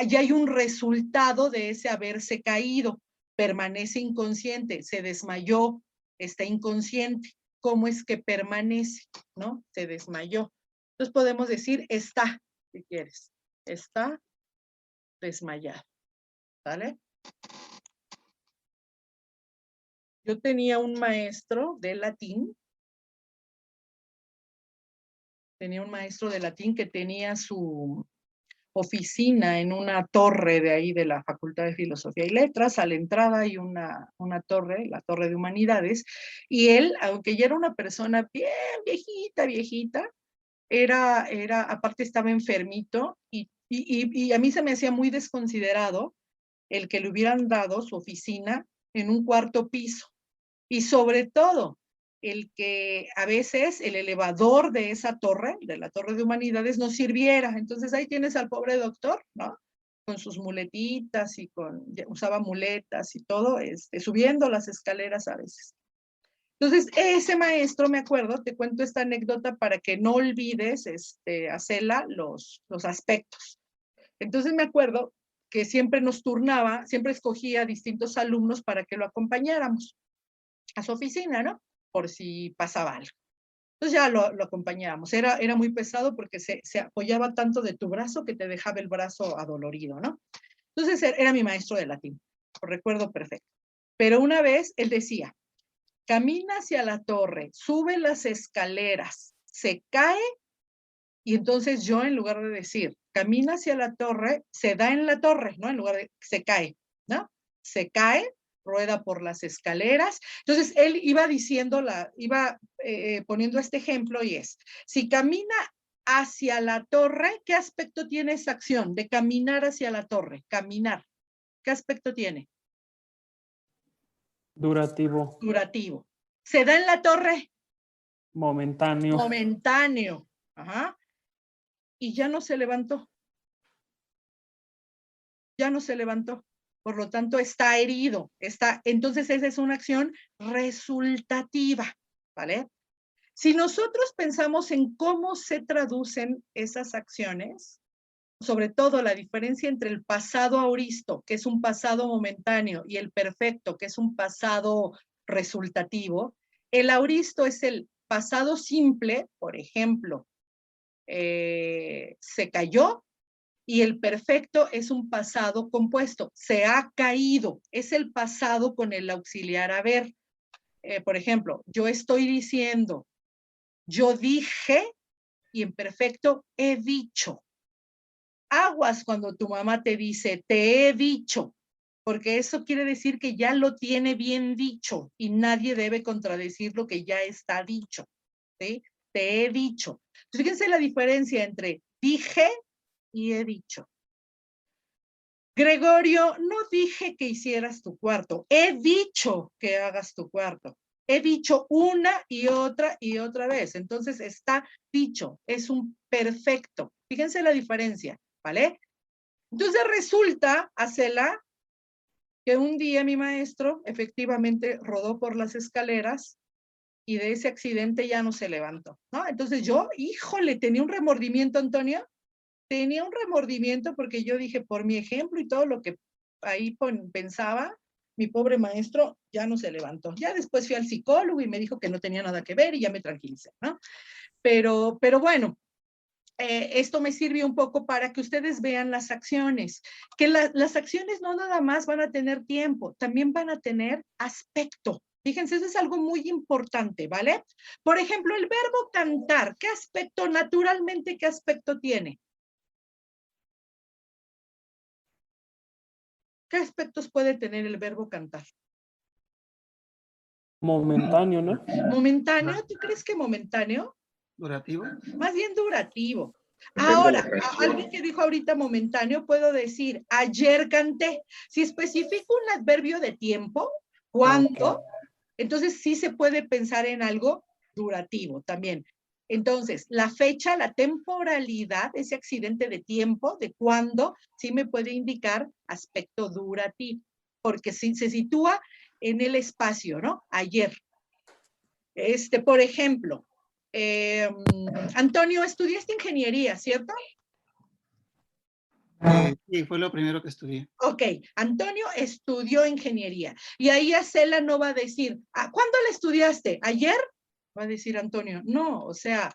ya hay un resultado de ese haberse caído. Permanece inconsciente, se desmayó, está inconsciente. ¿Cómo es que permanece? ¿No? Se desmayó. Entonces podemos decir, está, si quieres, está desmayado. ¿Vale? Yo tenía un maestro de latín. Que tenía su oficina en una torre de ahí de la Facultad de Filosofía y Letras. A la entrada hay una torre, la Torre de Humanidades, y él, aunque ya era una persona bien viejita, aparte estaba enfermito, y a mí se me hacía muy desconsiderado el que le hubieran dado su oficina en un cuarto piso, y sobre todo, el que a veces el elevador de esa torre, de la Torre de Humanidades, no sirviera. Entonces ahí tienes al pobre doctor, ¿no? Con sus muletitas usaba muletas y todo, subiendo las escaleras a veces. Entonces, ese maestro, me acuerdo, te cuento esta anécdota para que no olvides, Acela, los aspectos. Entonces me acuerdo que siempre nos turnaba, siempre escogía distintos alumnos para que lo acompañáramos a su oficina, ¿no? Por si pasaba algo. Entonces ya lo acompañábamos. Era muy pesado porque se apoyaba tanto de tu brazo que te dejaba el brazo adolorido, ¿no? Entonces era mi maestro de latín, lo recuerdo perfecto. Pero una vez él decía, camina hacia la torre, sube las escaleras, se cae, y entonces yo, en lugar de decir, camina hacia la torre, se da en la torre, ¿no? En lugar de se cae, ¿no? Se cae, rueda por las escaleras. Entonces, él iba diciendo, poniendo este ejemplo, y es, si camina hacia la torre, ¿qué aspecto tiene esa acción de caminar hacia la torre? Caminar. ¿Qué aspecto tiene? Durativo. Durativo. ¿Se da en la torre? Momentáneo. Momentáneo. Ajá. Y ya no se levantó. Ya no se levantó. Por lo tanto, está herido. Entonces, esa es una acción resultativa, ¿vale? Si nosotros pensamos en cómo se traducen esas acciones, sobre todo la diferencia entre el pasado auristo, que es un pasado momentáneo, y el perfecto, que es un pasado resultativo, el auristo es el pasado simple, por ejemplo, se cayó, y el perfecto es un pasado compuesto, se ha caído, es el pasado con el auxiliar haber. Por ejemplo, yo estoy diciendo, yo dije, y en perfecto he dicho. Aguas cuando tu mamá te dice, te he dicho, porque eso quiere decir que ya lo tiene bien dicho y nadie debe contradecir lo que ya está dicho, ¿sí? Te he dicho. Fíjense la diferencia entre dije y he dicho. Gregorio, no dije que hicieras tu cuarto, he dicho que hagas tu cuarto. He dicho una y otra vez. Entonces está dicho, es un perfecto. Fíjense la diferencia, ¿vale? Entonces resulta, Acela, que un día mi maestro efectivamente rodó por las escaleras y de ese accidente ya no se levantó, ¿no? Entonces yo, híjole, tenía un remordimiento, Antonio. Tenía un remordimiento porque yo dije, por mi ejemplo y todo lo que ahí pensaba, mi pobre maestro ya no se levantó. Ya después fui al psicólogo y me dijo que no tenía nada que ver y ya me tranquilicé, ¿no? Pero bueno, esto me sirvió un poco para que ustedes vean las acciones, que las acciones no nada más van a tener tiempo, también van a tener aspecto. Fíjense, eso es algo muy importante, ¿vale? Por ejemplo, el verbo cantar, ¿qué aspecto, naturalmente, qué aspecto tiene? ¿Qué aspectos puede tener el verbo cantar? Momentáneo, ¿no? ¿Momentáneo? ¿Tú crees que momentáneo? ¿Durativo? Más bien durativo. Depende de Ahora, la canción. alguien que dijo ahorita momentáneo, puedo decir, ayer canté. Si especifico un adverbio de tiempo, ¿cuándo? Entonces sí se puede pensar en algo durativo también. Entonces, la fecha, la temporalidad, ese accidente de tiempo, de cuándo, sí me puede indicar aspecto durativo, porque sí se sitúa en el espacio, ¿no? Ayer. Por ejemplo, Antonio, estudiaste ingeniería, ¿cierto? Sí, fue lo primero que estudié. Ok, Antonio estudió ingeniería. Y ahí Acela no va a decir, ¿cuándo la estudiaste? ¿Ayer? Va a decir Antonio, no, o sea,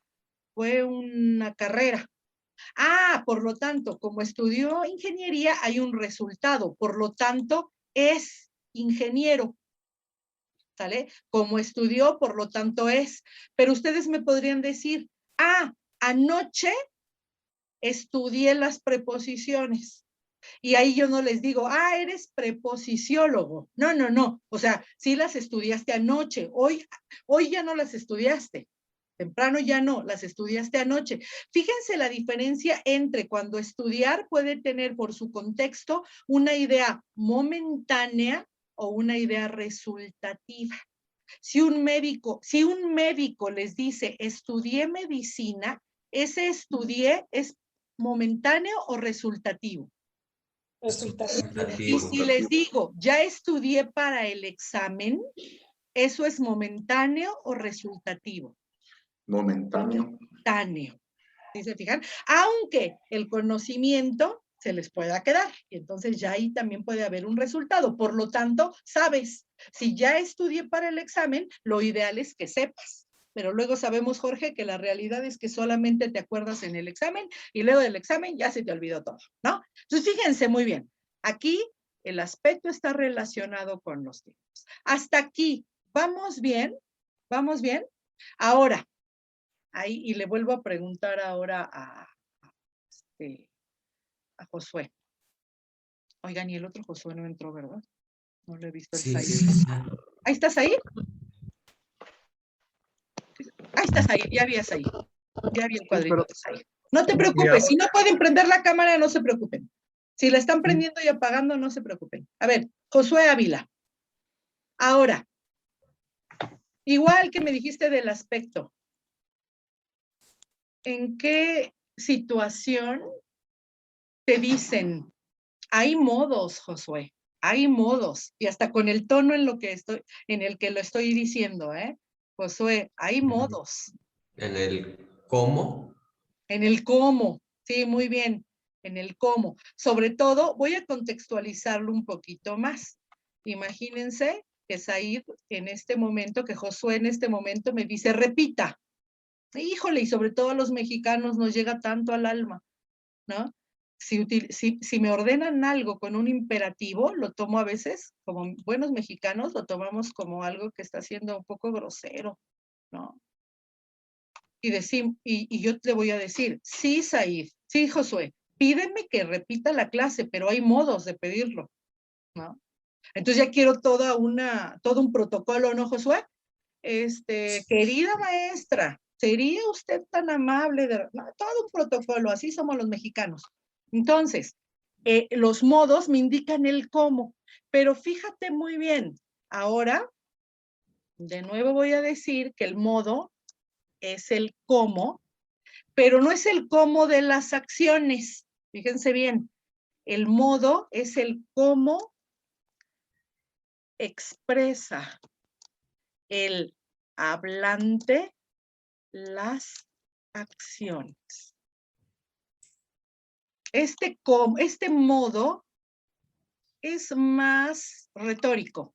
fue una carrera. Por lo tanto, como estudió ingeniería, hay un resultado. Por lo tanto, es ingeniero. ¿Sale? Como estudió, por lo tanto es. Pero ustedes me podrían decir, anoche estudié las preposiciones. Y ahí yo no les digo, eres preposiciólogo. No, no, no. O sea, sí las estudiaste anoche. Hoy ya no las estudiaste. Temprano ya no, las estudiaste anoche. Fíjense la diferencia entre cuando estudiar puede tener por su contexto una idea momentánea o una idea resultativa. Si un médico les dice, estudié medicina, ese estudié es momentáneo o resultativo. Y si les digo, ya estudié para el examen, ¿eso es momentáneo o resultativo? Momentáneo. Momentáneo. ¿Sí se fijan? Aunque el conocimiento se les pueda quedar. Y entonces ya ahí también puede haber un resultado. Por lo tanto, sabes, si ya estudié para el examen, lo ideal es que sepas. Pero luego sabemos, Jorge, que la realidad es que solamente te acuerdas en el examen y luego del examen ya se te olvidó todo, ¿no? Entonces, fíjense muy bien. Aquí el aspecto está relacionado con los tiempos. Hasta aquí, ¿vamos bien? ¿Vamos bien? Ahora, ahí, y le vuelvo a preguntar ahora a Josué. Oigan, y el otro Josué no entró, ¿verdad? No lo he visto el Said. Sí. ¿Ahí estás ahí? Ahí estás ahí, ya habías ahí. Ya vi el cuadrito de Said. No te preocupes, si no pueden prender la cámara, no se preocupen. Si la están prendiendo y apagando, no se preocupen. A ver, Josué Ávila. Ahora, igual que me dijiste del aspecto, ¿en qué situación te dicen? Hay modos, Josué, hay modos, y hasta con el tono en el que lo estoy diciendo, Josué, hay modos. En el cómo. En el cómo, sí, muy bien, en el cómo. Sobre todo, voy a contextualizarlo un poquito más. Imagínense que Said en este momento, que Josué en este momento me dice, repita. Híjole, y sobre todo a los mexicanos nos llega tanto al alma, ¿no? Si me ordenan algo con un imperativo, lo tomo a veces, como buenos mexicanos, lo tomamos como algo que está siendo un poco grosero, ¿no? Y yo le voy a decir, sí, Said, sí, Josué, pídeme que repita la clase, pero hay modos de pedirlo, ¿no? Entonces ya quiero todo un protocolo, ¿no, Josué? Querida maestra, ¿sería usted tan amable no, todo un protocolo, así somos los mexicanos. Entonces, los modos me indican el cómo, pero fíjate muy bien, ahora, de nuevo voy a decir que el modo es el cómo, pero no es el cómo de las acciones. Fíjense bien, el modo es el cómo expresa el hablante las acciones. Este modo es más retórico,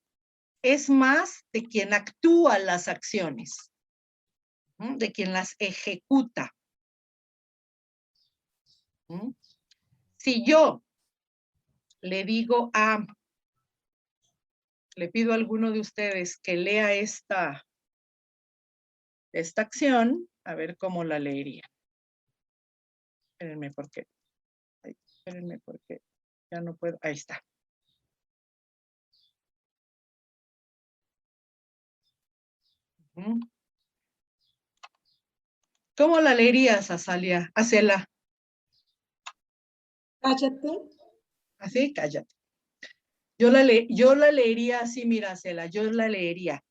es más de quien actúa las acciones, ¿no? De quien las ejecuta. ¿No? Si yo le digo le pido a alguno de ustedes que lea esta acción, a ver cómo la leería. Espérenme porque ya no puedo, ahí está. ¿Cómo la leerías, Azalia? Acela. Cállate. Así, cállate. Yo la leería así, mira, Acela, yo la leería.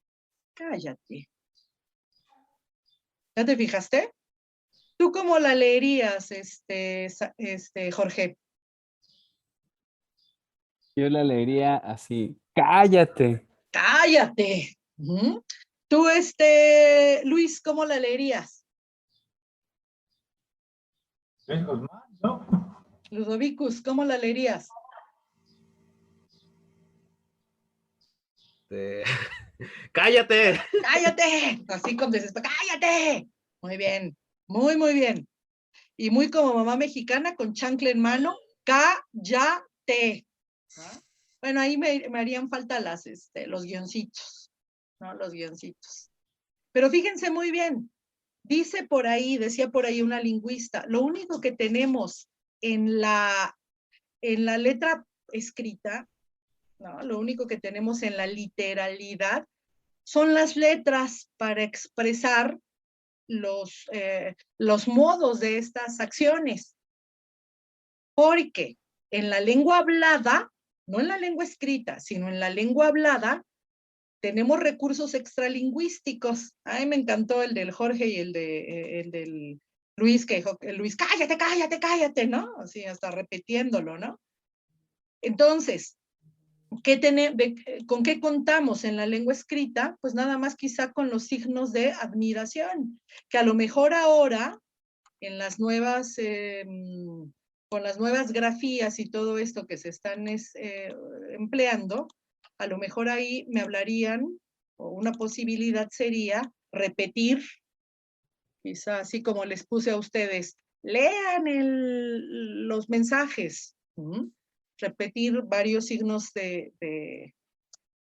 Cállate. ¿Ya te fijaste? ¿Tú cómo la leerías, Jorge? Yo la leería así. ¡Cállate! ¡Cállate! Tú, Luis, ¿cómo la leerías? ¿no? Ludovicus, ¿cómo la leerías? ¡Cállate! ¡Cállate! Así como dices, ¡cállate! Muy bien, muy, muy bien. Y muy como mamá mexicana, con chancla en mano, ¡cállate! ¿Ah? Bueno, ahí me harían falta los guioncitos, ¿no? Los guioncitos. Pero fíjense muy bien, decía por ahí una lingüista, lo único que tenemos en la letra escrita, ¿no? Lo único que tenemos en la literalidad son las letras para expresar los modos de estas acciones. Porque en la lengua hablada, no en la lengua escrita, sino en la lengua hablada, tenemos recursos extralingüísticos. Ay, me encantó el del Jorge y el del Luis, que dijo, Luis, cállate, cállate, cállate, ¿no? Así, hasta repitiéndolo, ¿no? Entonces, ¿con qué contamos en la lengua escrita? Pues nada más quizá con los signos de admiración, que a lo mejor ahora, en las nuevas, con las nuevas grafías y todo esto que se están empleando, a lo mejor ahí me hablarían, o una posibilidad sería repetir, quizá así como les puse a ustedes, lean los mensajes, repetir varios signos de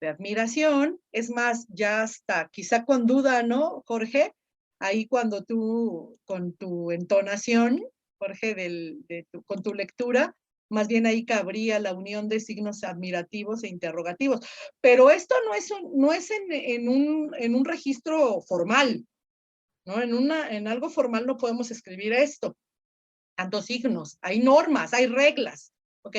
admiración, es más, ya hasta, quizá con duda, ¿no, Jorge? Ahí cuando tú, con tu entonación, Jorge, con tu lectura, más bien ahí cabría la unión de signos admirativos e interrogativos. Pero esto no es en un registro formal, ¿no? En algo formal no podemos escribir esto. Tantos signos, hay normas, hay reglas, ¿ok?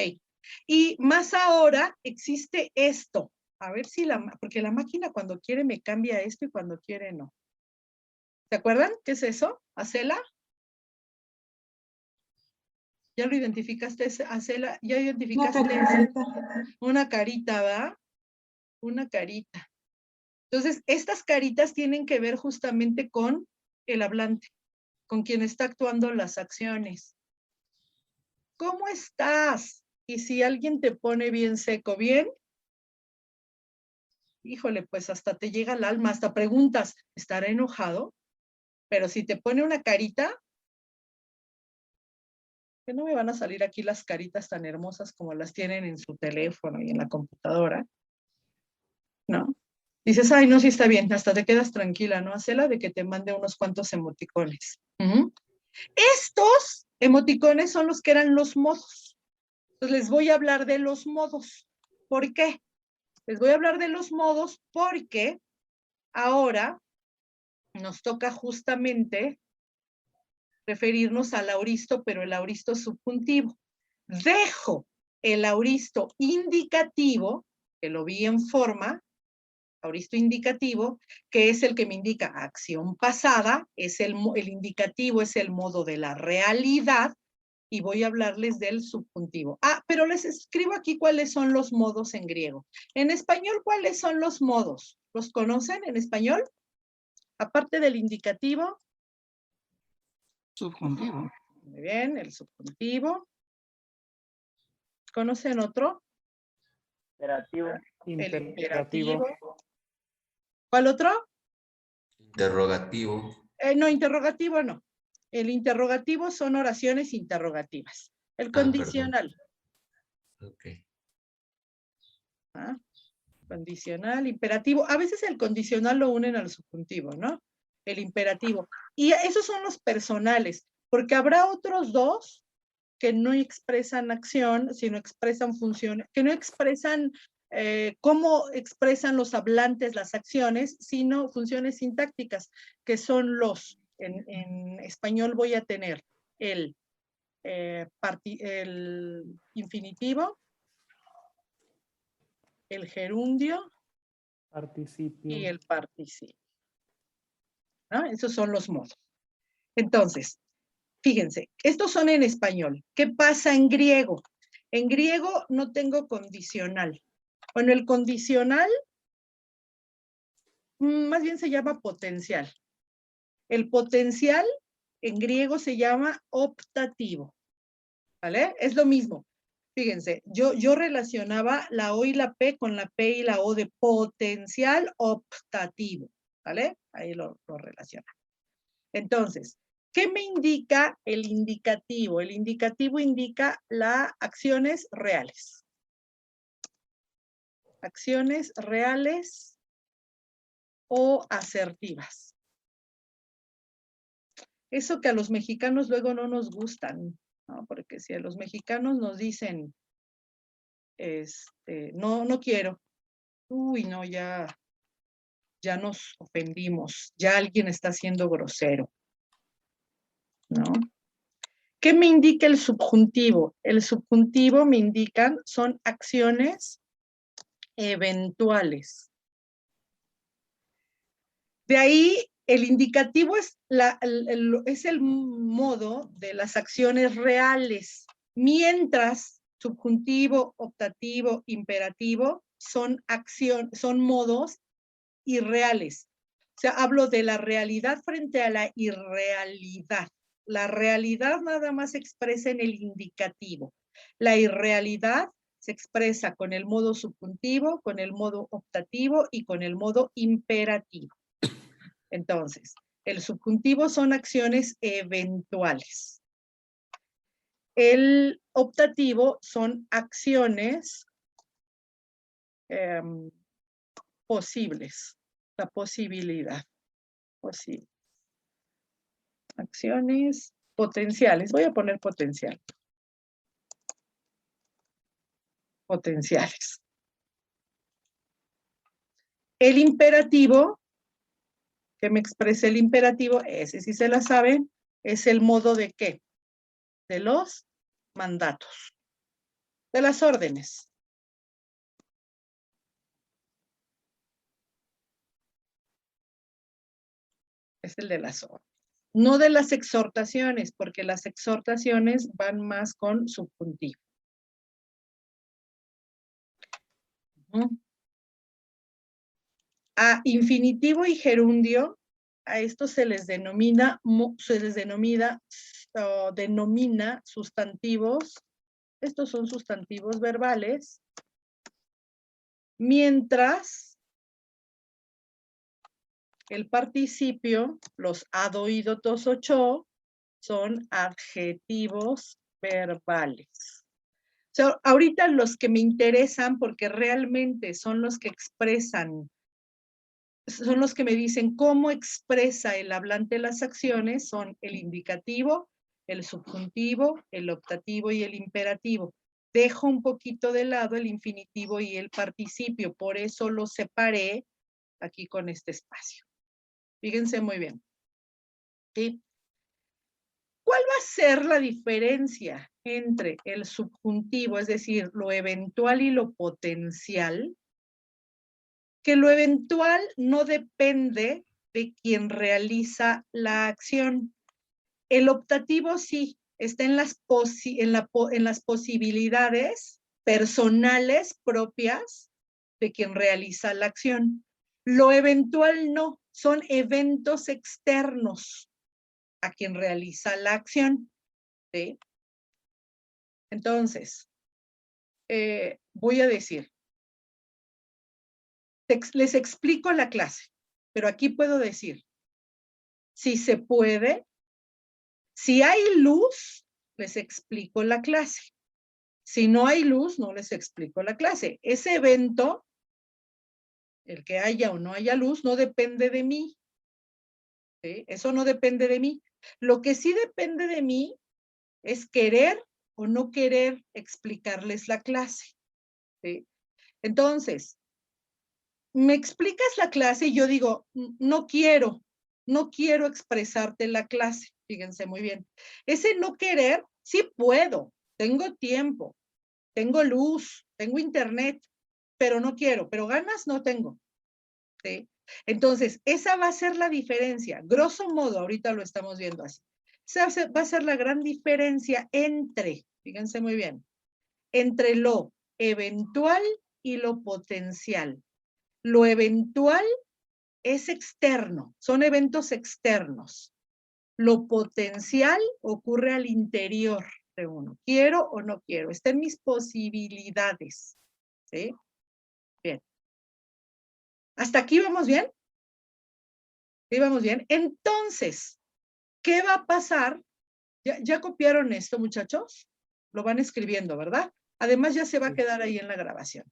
Y más ahora existe esto. A ver si porque la máquina cuando quiere me cambia esto y cuando quiere no. ¿Se acuerdan? ¿Qué es eso? ¿Acela? ¿Ya lo identificaste, Acela? ¿Ya identificaste? Una carita, ¿va? Una carita. Entonces, estas caritas tienen que ver justamente con el hablante, con quien está actuando las acciones. ¿Cómo estás? Y si alguien te pone bien seco, ¿bien? Híjole, pues hasta te llega al alma, hasta preguntas, ¿estará enojado? Pero si te pone una carita, que no me van a salir aquí las caritas tan hermosas como las tienen en su teléfono y en la computadora, ¿no? Dices, ay, no, sí está bien, hasta te quedas tranquila, ¿no? Hacela de que te mande unos cuantos emoticones. Estos emoticones son los que eran los modos. Entonces les voy a hablar de los modos. ¿Por qué? Les voy a hablar de los modos porque ahora nos toca justamente referirnos al auristo, pero el auristo subjuntivo. Dejo el auristo indicativo, que lo vi en forma, auristo indicativo, que es el que me indica acción pasada, es el indicativo es el modo de la realidad, y voy a hablarles del subjuntivo. Pero les escribo aquí cuáles son los modos en griego. En español, ¿cuáles son los modos? ¿Los conocen en español? Aparte del indicativo. Subjuntivo. Muy bien, el subjuntivo. ¿Conocen otro? Imperativo. El Imperativo. imperativo. ¿Cuál otro? Interrogativo. No, interrogativo no. El interrogativo son oraciones interrogativas. El Perdón. condicional. Ok. ¿Ah? Condicional, imperativo. A veces el condicional lo unen al subjuntivo, ¿no? El imperativo. Y esos son los personales, porque habrá otros dos que no expresan acción, sino expresan funciones, que no expresan cómo expresan los hablantes las acciones, sino funciones sintácticas, que son los, en español voy a tener el infinitivo, el gerundio Participio. y el participio. ¿No? Esos son los modos. Entonces, fíjense, estos son en español. ¿Qué pasa en griego? En griego no tengo condicional. Bueno, el condicional más bien se llama potencial. El potencial en griego se llama optativo. ¿Vale? Es lo mismo. Fíjense, yo relacionaba la O y la P con la P y la O de potencial optativo. ¿Vale? Ahí lo relaciona. Entonces, ¿qué me indica el indicativo? El indicativo indica las acciones reales. Acciones reales o asertivas. Eso que a los mexicanos luego no nos gustan, ¿no? Porque si a los mexicanos nos dicen, no quiero, uy, no, ya nos ofendimos, ya alguien está siendo grosero, ¿no? ¿Qué me indica el subjuntivo? El subjuntivo me indican, son acciones eventuales. De ahí, el indicativo es el modo de las acciones reales, mientras subjuntivo, optativo, imperativo son modos irreales. O sea, hablo de la realidad frente a la irrealidad. La realidad nada más se expresa en el indicativo. La irrealidad se expresa con el modo subjuntivo, con el modo optativo y con el modo imperativo. Entonces, el subjuntivo son acciones eventuales. El optativo son acciones posibles, la posibilidad. Posible. Acciones potenciales. Voy a poner potencial. Potenciales. El imperativo, que me expresa el imperativo, ese sí se la saben, es el modo de ¿qué? De los mandatos. De las órdenes. Es el de las órdenes. No de las exhortaciones, porque las exhortaciones van más con subjuntivo. A infinitivo y gerundio, a esto se les denomina sustantivos. Estos son sustantivos verbales. Mientras el participio, los adoidotos ocho, son adjetivos verbales. O sea, ahorita los que me interesan, porque realmente son los que expresan, son los que me dicen cómo expresa el hablante las acciones, son el indicativo, el subjuntivo, el optativo y el imperativo. Dejo un poquito de lado el infinitivo y el participio, por eso lo separé aquí con este espacio. Fíjense muy bien. ¿Sí? ¿Cuál va a ser la diferencia entre el subjuntivo, es decir, lo eventual y lo potencial? Que lo eventual no depende de quien realiza la acción. El optativo sí, está en las posibilidades personales propias de quien realiza la acción. Lo eventual no, son eventos externos a quien realiza la acción. ¿Sí? Entonces, voy a decir, Les explico la clase, pero aquí puedo decir, si se puede, si hay luz, les explico la clase. Si no hay luz, no les explico la clase. Ese evento, el que haya o no haya luz, no depende de mí. ¿Sí? Eso no depende de mí. Lo que sí depende de mí es querer o no querer explicarles la clase. ¿Sí? Entonces, me explicas la clase y yo digo, no quiero expresarte la clase. Fíjense muy bien. Ese no querer, sí puedo, tengo tiempo, tengo luz, tengo internet, pero no quiero, pero ganas no tengo. ¿Sí? Entonces, esa va a ser la diferencia. Grosso modo, ahorita lo estamos viendo así. Esa va a ser la gran diferencia entre, fíjense muy bien, entre lo eventual y lo potencial. Lo eventual es externo, son eventos externos. Lo potencial ocurre al interior de uno. Quiero o no quiero, está en mis posibilidades. ¿Sí? Bien. ¿Hasta aquí vamos bien? ¿Sí vamos bien? Entonces, ¿qué va a pasar? ¿Ya copiaron esto, muchachos? Lo van escribiendo, ¿verdad? Además, ya se va a quedar ahí en la grabación.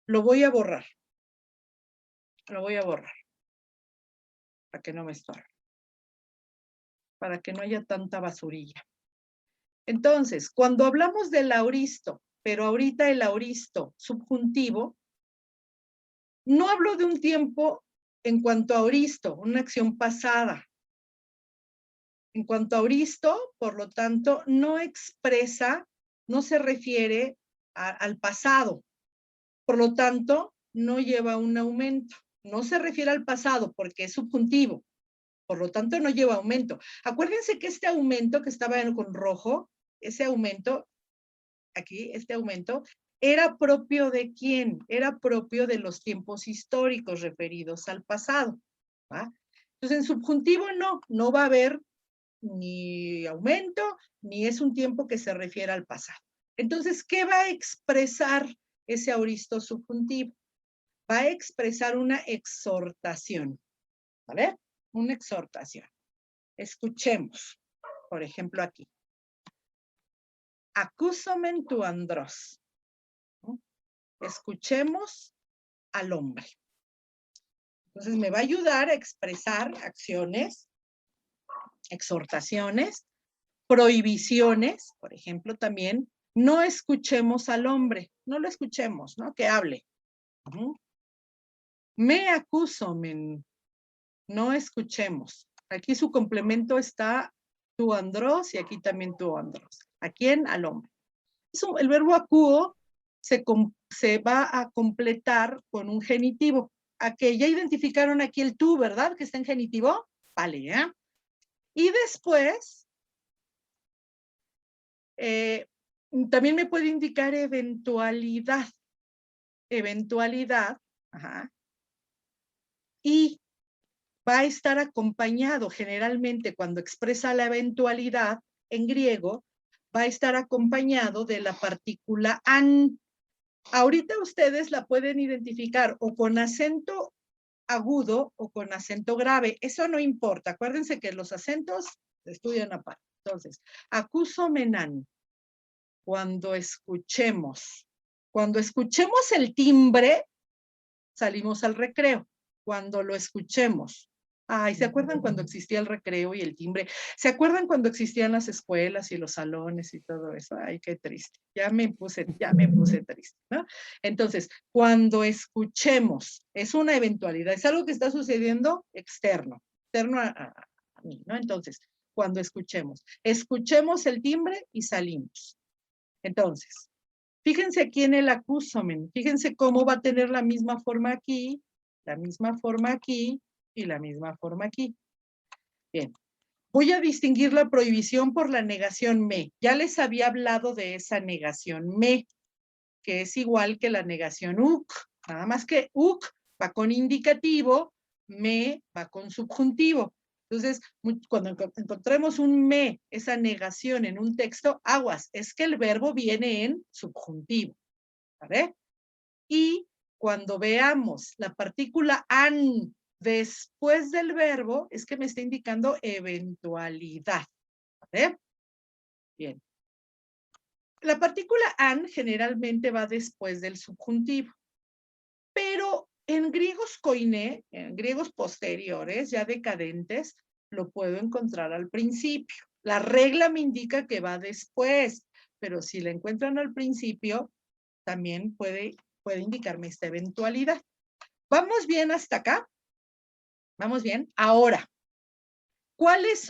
Lo voy a borrar. Lo voy a borrar. Para que no me estorbe. Para que no haya tanta basurilla. Entonces, cuando hablamos del auristo, pero ahorita el auristo subjuntivo, no hablo de un tiempo en cuanto a auristo, una acción pasada. En cuanto a auristo, por lo tanto, no expresa, no se refiere al pasado. Por lo tanto, no lleva un aumento. No se refiere al pasado porque es subjuntivo. Por lo tanto, no lleva aumento. Acuérdense que este aumento que estaba con rojo, ese aumento, aquí, este aumento, ¿era propio de quién? Era propio de los tiempos históricos referidos al pasado. ¿Va? Entonces, en subjuntivo no va a haber ni aumento, ni es un tiempo que se refiere al pasado. Entonces, ¿qué va a expresar ese auristo subjuntivo? Va a expresar una exhortación. ¿Vale? Una exhortación. Escuchemos, por ejemplo, aquí. Acúsomen tu andros. ¿No? Escuchemos al hombre. Entonces, me va a ayudar a expresar acciones, exhortaciones, prohibiciones, por ejemplo, también, no escuchemos al hombre, no lo escuchemos, ¿no? Que hable. Me acusomen, no escuchemos. Aquí su complemento está tu andros y aquí también tu andros. ¿A quién? Al hombre. El verbo acuo se va a completar con un genitivo. ¿A que ya identificaron aquí el tú, verdad? Que está en genitivo. Vale, ¿eh? Y después, también me puede indicar eventualidad. Eventualidad. Ajá. Y va a estar acompañado generalmente cuando expresa la eventualidad en griego, va a estar acompañado de la partícula an. Ahorita ustedes la pueden identificar o con acento agudo o con acento grave. Eso no importa. Acuérdense que los acentos se estudian aparte. Entonces, acusomenan. Cuando escuchemos el timbre, salimos al recreo. Cuando lo escuchemos. Ay, ¿se acuerdan cuando existía el recreo y el timbre? ¿Se acuerdan cuando existían las escuelas y los salones y todo eso? Ay, qué triste. Ya me puse triste, ¿no? Entonces, cuando escuchemos, es una eventualidad, es algo que está sucediendo externo a mí, ¿no? Entonces, cuando escuchemos el timbre y salimos. Entonces, fíjense aquí en el acúsomen, fíjense cómo va a tener la misma forma aquí, la misma forma aquí y la misma forma aquí. Bien, voy a distinguir la prohibición por la negación me. Ya les había hablado de esa negación me, que es igual que la negación uk, nada más que uk va con indicativo, me va con subjuntivo. Entonces, cuando encontremos un me, esa negación en un texto, aguas, es que el verbo viene en subjuntivo, ¿vale? Y cuando veamos la partícula an después del verbo, es que me está indicando eventualidad. ¿Vale? Bien. La partícula an generalmente va después del subjuntivo, pero en griegos koiné, en griegos posteriores, ya decadentes, lo puedo encontrar al principio. La regla me indica que va después, pero si la encuentran al principio, también puede indicarme esta eventualidad. ¿Vamos bien hasta acá? ¿Vamos bien? Ahora, ¿cuál es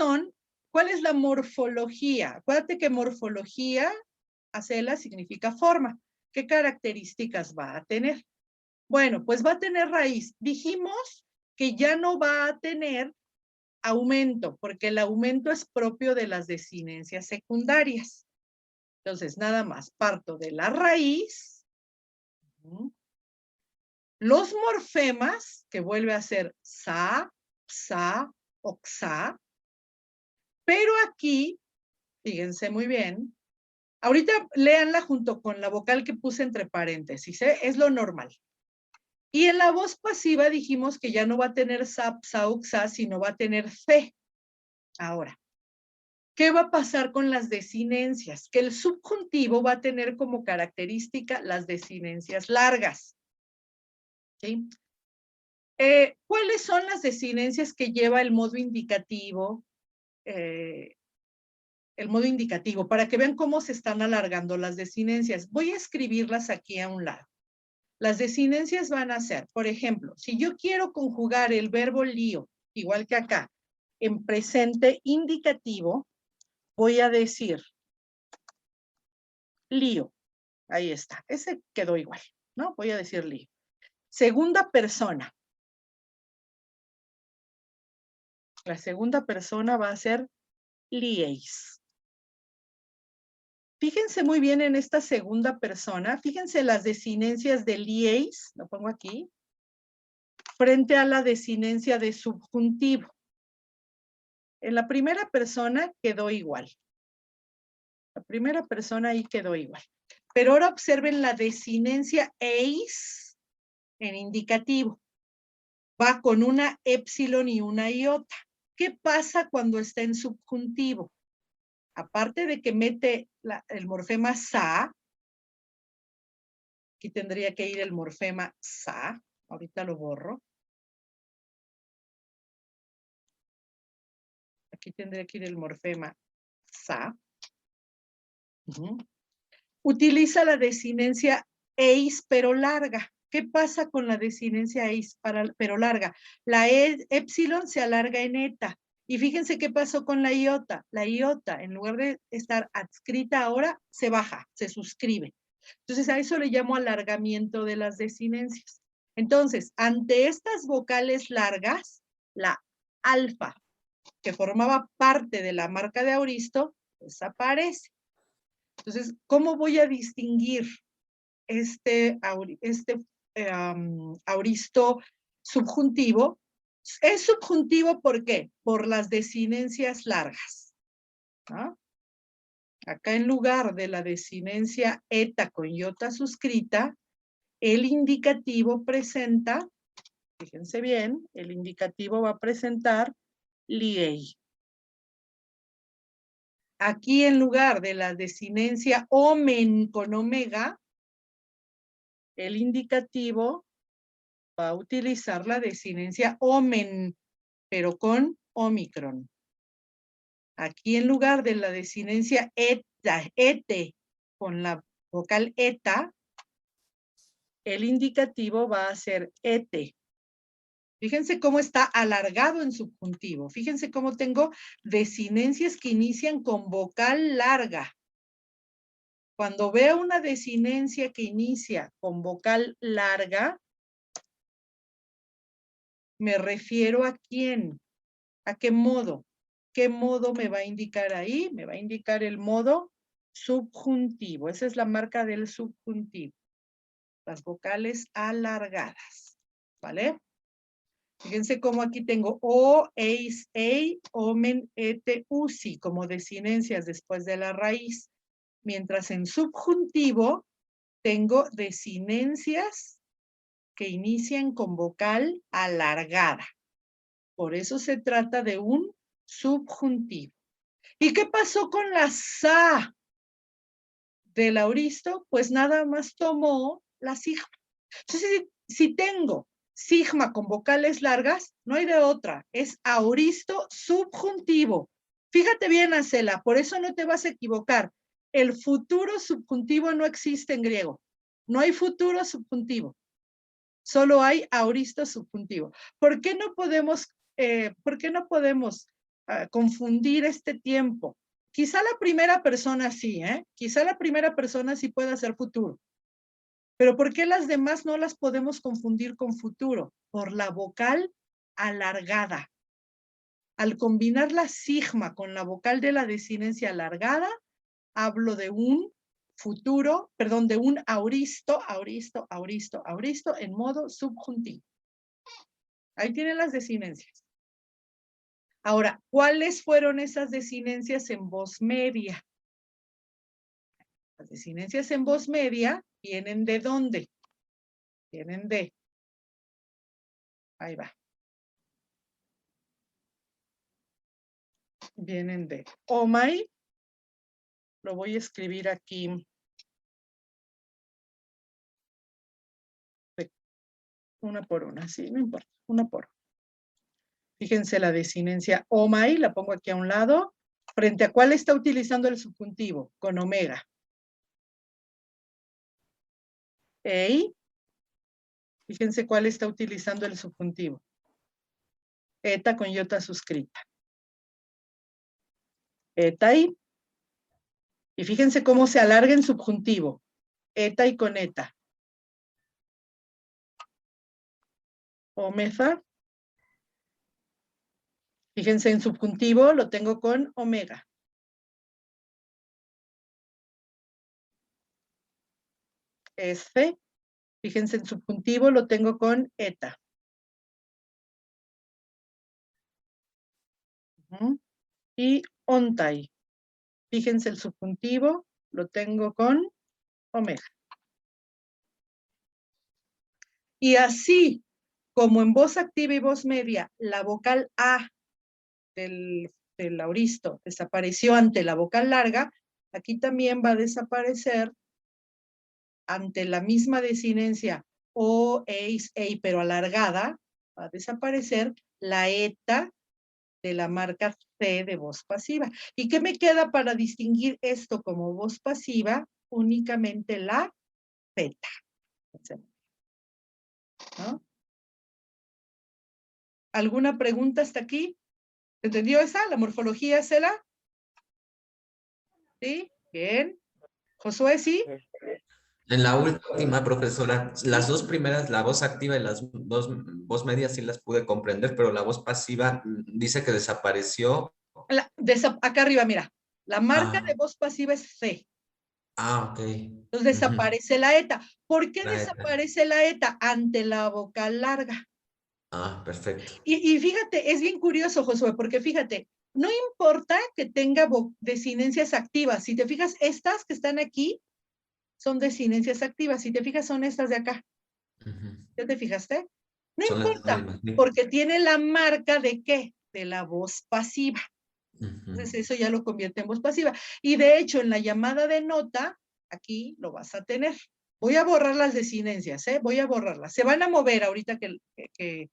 la morfología? Acuérdate que morfología, hacela significa forma. ¿Qué características va a tener? Bueno, pues va a tener raíz. Dijimos que ya no va a tener aumento, porque el aumento es propio de las desinencias secundarias. Entonces, nada más, parto de la raíz. Los morfemas, que vuelve a ser sa, psa, oxa. Pero aquí, fíjense muy bien, ahorita léanla junto con la vocal que puse entre paréntesis, ¿eh? Es lo normal. Y en la voz pasiva dijimos que ya no va a tener sa, psa, oxa, sino va a tener fe. Ahora, ¿qué va a pasar con las desinencias? Que el subjuntivo va a tener como característica las desinencias largas. ¿Sí? ¿Cuáles son las desinencias que lleva el modo indicativo? El modo indicativo, para que vean cómo se están alargando las desinencias. Voy a escribirlas aquí a un lado. Las desinencias van a ser, por ejemplo, si yo quiero conjugar el verbo lío, igual que acá, en presente indicativo, voy a decir lío. Ahí está. Ese quedó igual, ¿no? Voy a decir lío. Segunda persona. La segunda persona va a ser líeis. Fíjense muy bien en esta segunda persona. Fíjense las desinencias de líeis, lo pongo aquí, frente a la desinencia de subjuntivo. En la primera persona quedó igual. La primera persona ahí quedó igual. Pero ahora observen la desinencia eis en indicativo. Va con una épsilon y una iota. ¿Qué pasa cuando está en subjuntivo? Aparte de que mete el morfema sa, aquí tendría que ir el morfema sa, ahorita lo borro. Aquí tendría que ir el morfema sa. Utiliza la desinencia eis pero larga. ¿Qué pasa con la desinencia eis pero larga? La épsilon se alarga en eta. Y fíjense qué pasó con la iota. La iota, en lugar de estar adscrita ahora, se baja, se suscribe. Entonces, a eso le llamo alargamiento de las desinencias. Entonces, ante estas vocales largas, la alfa, que formaba parte de la marca de auristo, desaparece. Entonces, ¿cómo voy a distinguir este auristo subjuntivo? Es subjuntivo, ¿por qué? Por las desinencias largas, ¿no? Acá en lugar de la desinencia eta con iota suscrita, el indicativo presenta, fíjense bien, el indicativo va a presentar liei. Aquí en lugar de la desinencia omen con omega, el indicativo va a utilizar la desinencia omen, pero con omicron. Aquí en lugar de la desinencia eta, ete, con la vocal eta, el indicativo va a ser ete. Fíjense cómo está alargado en subjuntivo. Fíjense cómo tengo desinencias que inician con vocal larga. Cuando veo una desinencia que inicia con vocal larga, me refiero a quién, a qué modo. ¿Qué modo me va a indicar ahí? Me va a indicar el modo subjuntivo. Esa es la marca del subjuntivo. Las vocales alargadas. ¿Vale? Fíjense cómo aquí tengo o, eis, ei, omen, ete, usi, como desinencias después de la raíz. Mientras en subjuntivo tengo desinencias que inician con vocal alargada. Por eso se trata de un subjuntivo. ¿Y qué pasó con la sa del auristo? Pues nada más tomó la sigma. Entonces, si tengo sigma con vocales largas, no hay de otra. Es auristo subjuntivo. Fíjate bien, Acela, por eso no te vas a equivocar. El futuro subjuntivo no existe en griego. No hay futuro subjuntivo. Solo hay auristo subjuntivo. ¿Por qué no podemos confundir este tiempo? Quizá la primera persona sí, quizá la primera persona sí pueda ser futuro. Pero ¿por qué las demás no las podemos confundir con futuro? Por la vocal alargada. Al combinar la sigma con la vocal de la desinencia alargada, hablo de un futuro, perdón, de un auristo en modo subjuntivo. Ahí tienen las desinencias. Ahora, ¿cuáles fueron esas desinencias en voz media? Las desinencias en voz media vienen ¿de dónde? Vienen de. Ahí va. Vienen de omai. Lo voy a escribir aquí. Una por una, sí, no importa. Una por una. Fíjense la desinencia omai, la pongo aquí a un lado. ¿Frente a cuál está utilizando el subjuntivo? Con omega. Ei. Fíjense cuál está utilizando el subjuntivo. Eta con iota suscrita. Etai. Y fíjense cómo se alarga en subjuntivo. Eta y con eta. Omeza. Fíjense en subjuntivo lo tengo con omega. Este. Fíjense en subjuntivo lo tengo con eta. Y ontai. Fíjense el subjuntivo lo tengo con omega. Y así como en voz activa y voz media, la vocal A del auristo desapareció ante la vocal larga, aquí también va a desaparecer ante la misma desinencia o, eis, ei, pero alargada, va a desaparecer la eta de la marca C de voz pasiva. ¿Y qué me queda para distinguir esto como voz pasiva? Únicamente la Z. ¿No? ¿Alguna pregunta hasta aquí? ¿Entendió esa? ¿La morfología, Cela? ¿Sí? Bien. Josué, ¿sí? En la última, profesora, las dos primeras, la voz activa y las dos voz medias sí las pude comprender, pero la voz pasiva dice que desapareció. Acá arriba, mira. La marca de voz pasiva es C. Ok. Entonces desaparece la eta. ¿Por qué La desaparece la eta? Ante la vocal larga. Perfecto. Y fíjate, es bien curioso, Josué, porque fíjate, no importa que tenga desinencias activas. Si te fijas, estas que están aquí son desinencias activas. Si te fijas, son estas de acá. ¿Ya te fijaste? No Son importa, porque tiene la marca de ¿qué? De la voz pasiva. Entonces eso ya lo convierte en voz pasiva. Y de hecho, en la llamada de nota, aquí lo vas a tener. Voy a borrar las desinencias, voy a borrarlas. Se van a mover ahorita que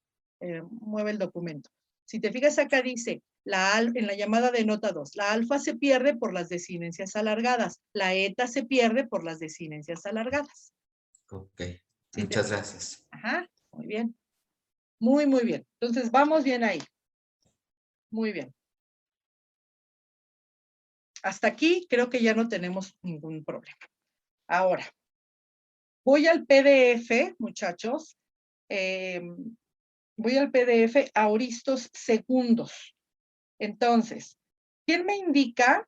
mueve el documento. Si te fijas acá dice, en la llamada de nota 2, la alfa se pierde por las desinencias alargadas, la eta se pierde por las desinencias alargadas. Ok, muchas gracias. Ajá, muy bien. Muy, muy bien. Entonces, vamos bien ahí. Muy bien. Hasta aquí creo que ya no tenemos ningún problema. Ahora, voy al PDF, muchachos. Voy al PDF auristos segundos. Entonces, ¿quién me indica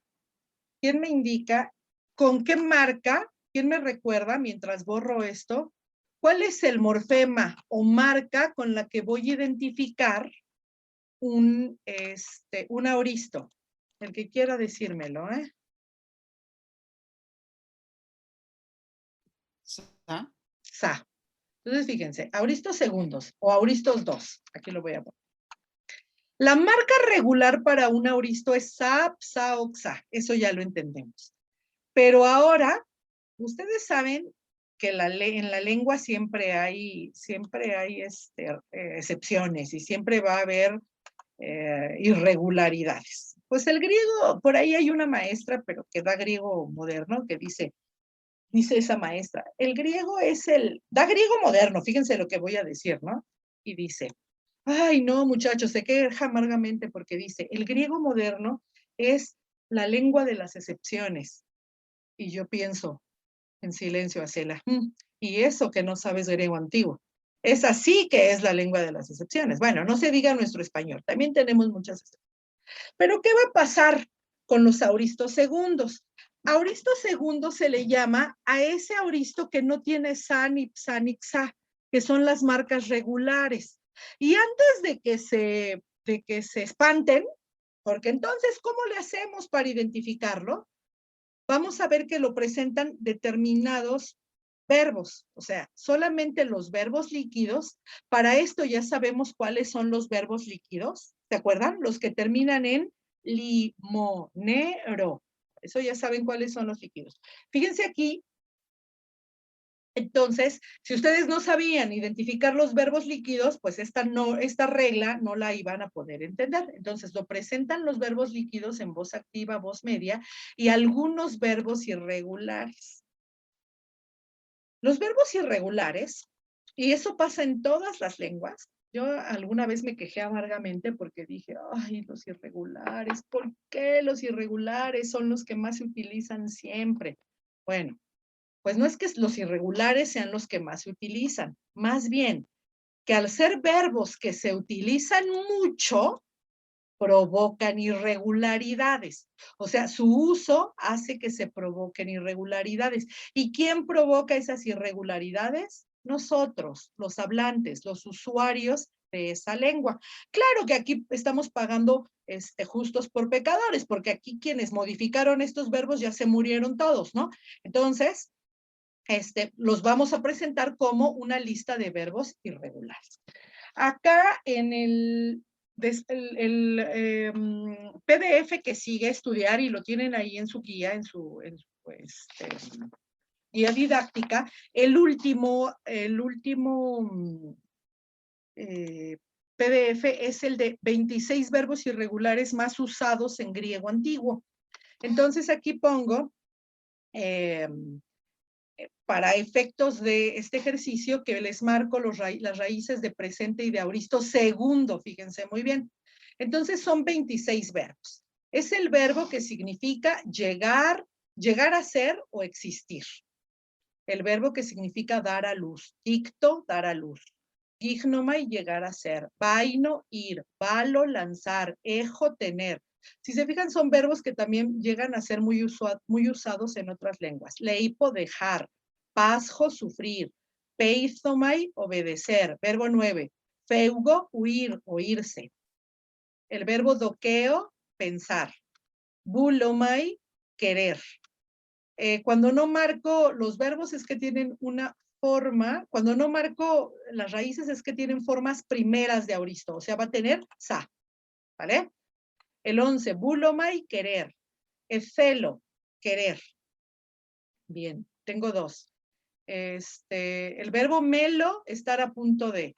con qué marca? ¿Quién me recuerda mientras borro esto? ¿Cuál es el morfema o marca con la que voy a identificar un auristo? El que quiera decírmelo, Sa. Sa. Entonces, fíjense, auristos segundos o auristos 2. Aquí lo voy a poner. La marca regular para un auristo es sa, psa o xa. Eso ya lo entendemos. Pero ahora, ustedes saben que en la lengua siempre hay excepciones y siempre va a haber irregularidades. Pues el griego, por ahí hay una maestra, pero que da griego moderno, que dice esa maestra, el griego da griego moderno, fíjense lo que voy a decir, ¿no? Y dice, ay, no, muchachos, se queja amargamente porque dice, el griego moderno es la lengua de las excepciones. Y yo pienso, en silencio, Acela, y eso que no sabes griego antiguo. Es así que es la lengua de las excepciones. Bueno, no se diga nuestro español, también tenemos muchas excepciones. Pero ¿qué va a pasar con los auristos segundos? Auristo segundo se le llama a ese auristo que no tiene sa, ni psa, ni xa, que son las marcas regulares. Y antes de que se espanten, porque entonces, ¿cómo le hacemos para identificarlo? Vamos a ver que lo presentan determinados verbos, o sea, solamente los verbos líquidos. Para esto ya sabemos cuáles son los verbos líquidos, ¿se acuerdan? Los que terminan en limonero. Eso ya saben cuáles son los líquidos. Fíjense aquí. Entonces, si ustedes no sabían identificar los verbos líquidos, pues esta regla no la iban a poder entender. Entonces, lo presentan los verbos líquidos en voz activa, voz media, y algunos verbos irregulares. Los verbos irregulares, y eso pasa en todas las lenguas. Yo alguna vez me quejé amargamente porque dije, ay, los irregulares, ¿por qué los irregulares son los que más se utilizan siempre? Bueno, pues no es que los irregulares sean los que más se utilizan, más bien que al ser verbos que se utilizan mucho, provocan irregularidades. O sea, su uso hace que se provoquen irregularidades. ¿Y quién provoca esas irregularidades? Nosotros, los hablantes, los usuarios de esa lengua. Claro que aquí estamos pagando justos por pecadores, porque aquí quienes modificaron estos verbos ya se murieron todos, ¿no? Entonces, los vamos a presentar como una lista de verbos irregulares. Acá en el PDF que sigue estudiar y lo tienen ahí en su guía, en su guía didáctica, el último PDF es el de 26 verbos irregulares más usados en griego antiguo. Entonces aquí pongo para efectos de este ejercicio que les marco las raíces de presente y de auristo segundo, fíjense muy bien. Entonces son 26 verbos. Es el verbo que significa llegar a ser o existir. El verbo que significa dar a luz. Icto, dar a luz. Gignomai, llegar a ser. Vaino, ir. Valo, lanzar. Ejo, tener. Si se fijan, son verbos que también llegan a ser muy usados en otras lenguas. Leipo, dejar. Pasjo, sufrir. Peizomai, obedecer. Verbo 9. Feugo, huir o irse. El verbo doqueo, pensar. Bulomai, querer. Cuando no marco los verbos es que tienen una forma, cuando no marco las raíces es que tienen formas primeras de auristo, o sea, va a tener sa, ¿vale? El 11, bulomai, querer. Efelo, querer. Bien, tengo dos. El verbo melo, estar a punto de.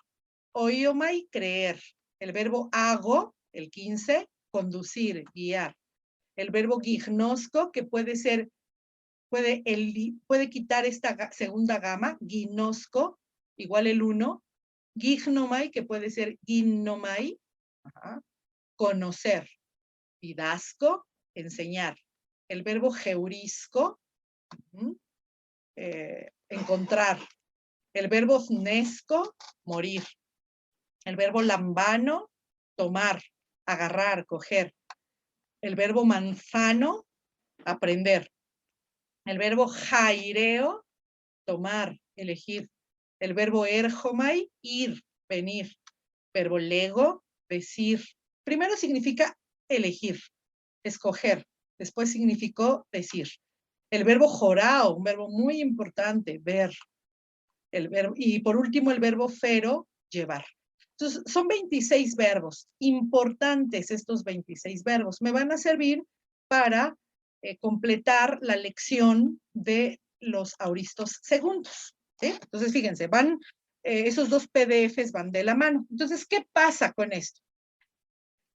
Oiomai, creer. El verbo hago, el 15, conducir, guiar. El verbo gignosco, que puede ser, puede quitar esta segunda gama, ginosco, igual el 1. Gignomai, que puede ser ginnomai, conocer. Didasco, enseñar. El verbo geurisco, encontrar. El verbo fnesco, morir. El verbo lambano, tomar, agarrar, coger. El verbo manzano, aprender. El verbo jaireo, tomar, elegir. El verbo erjomai, ir, venir. Verbo lego, decir. Primero significa elegir, escoger. Después significó decir. El verbo jorao, un verbo muy importante, ver. y por último el verbo fero, llevar. Entonces, son 26 verbos, importantes estos 26 verbos. Me van a servir para completar la lección de los aoristos segundos, ¿sí? Entonces, fíjense, van, esos dos PDFs van de la mano. Entonces, ¿qué pasa con esto?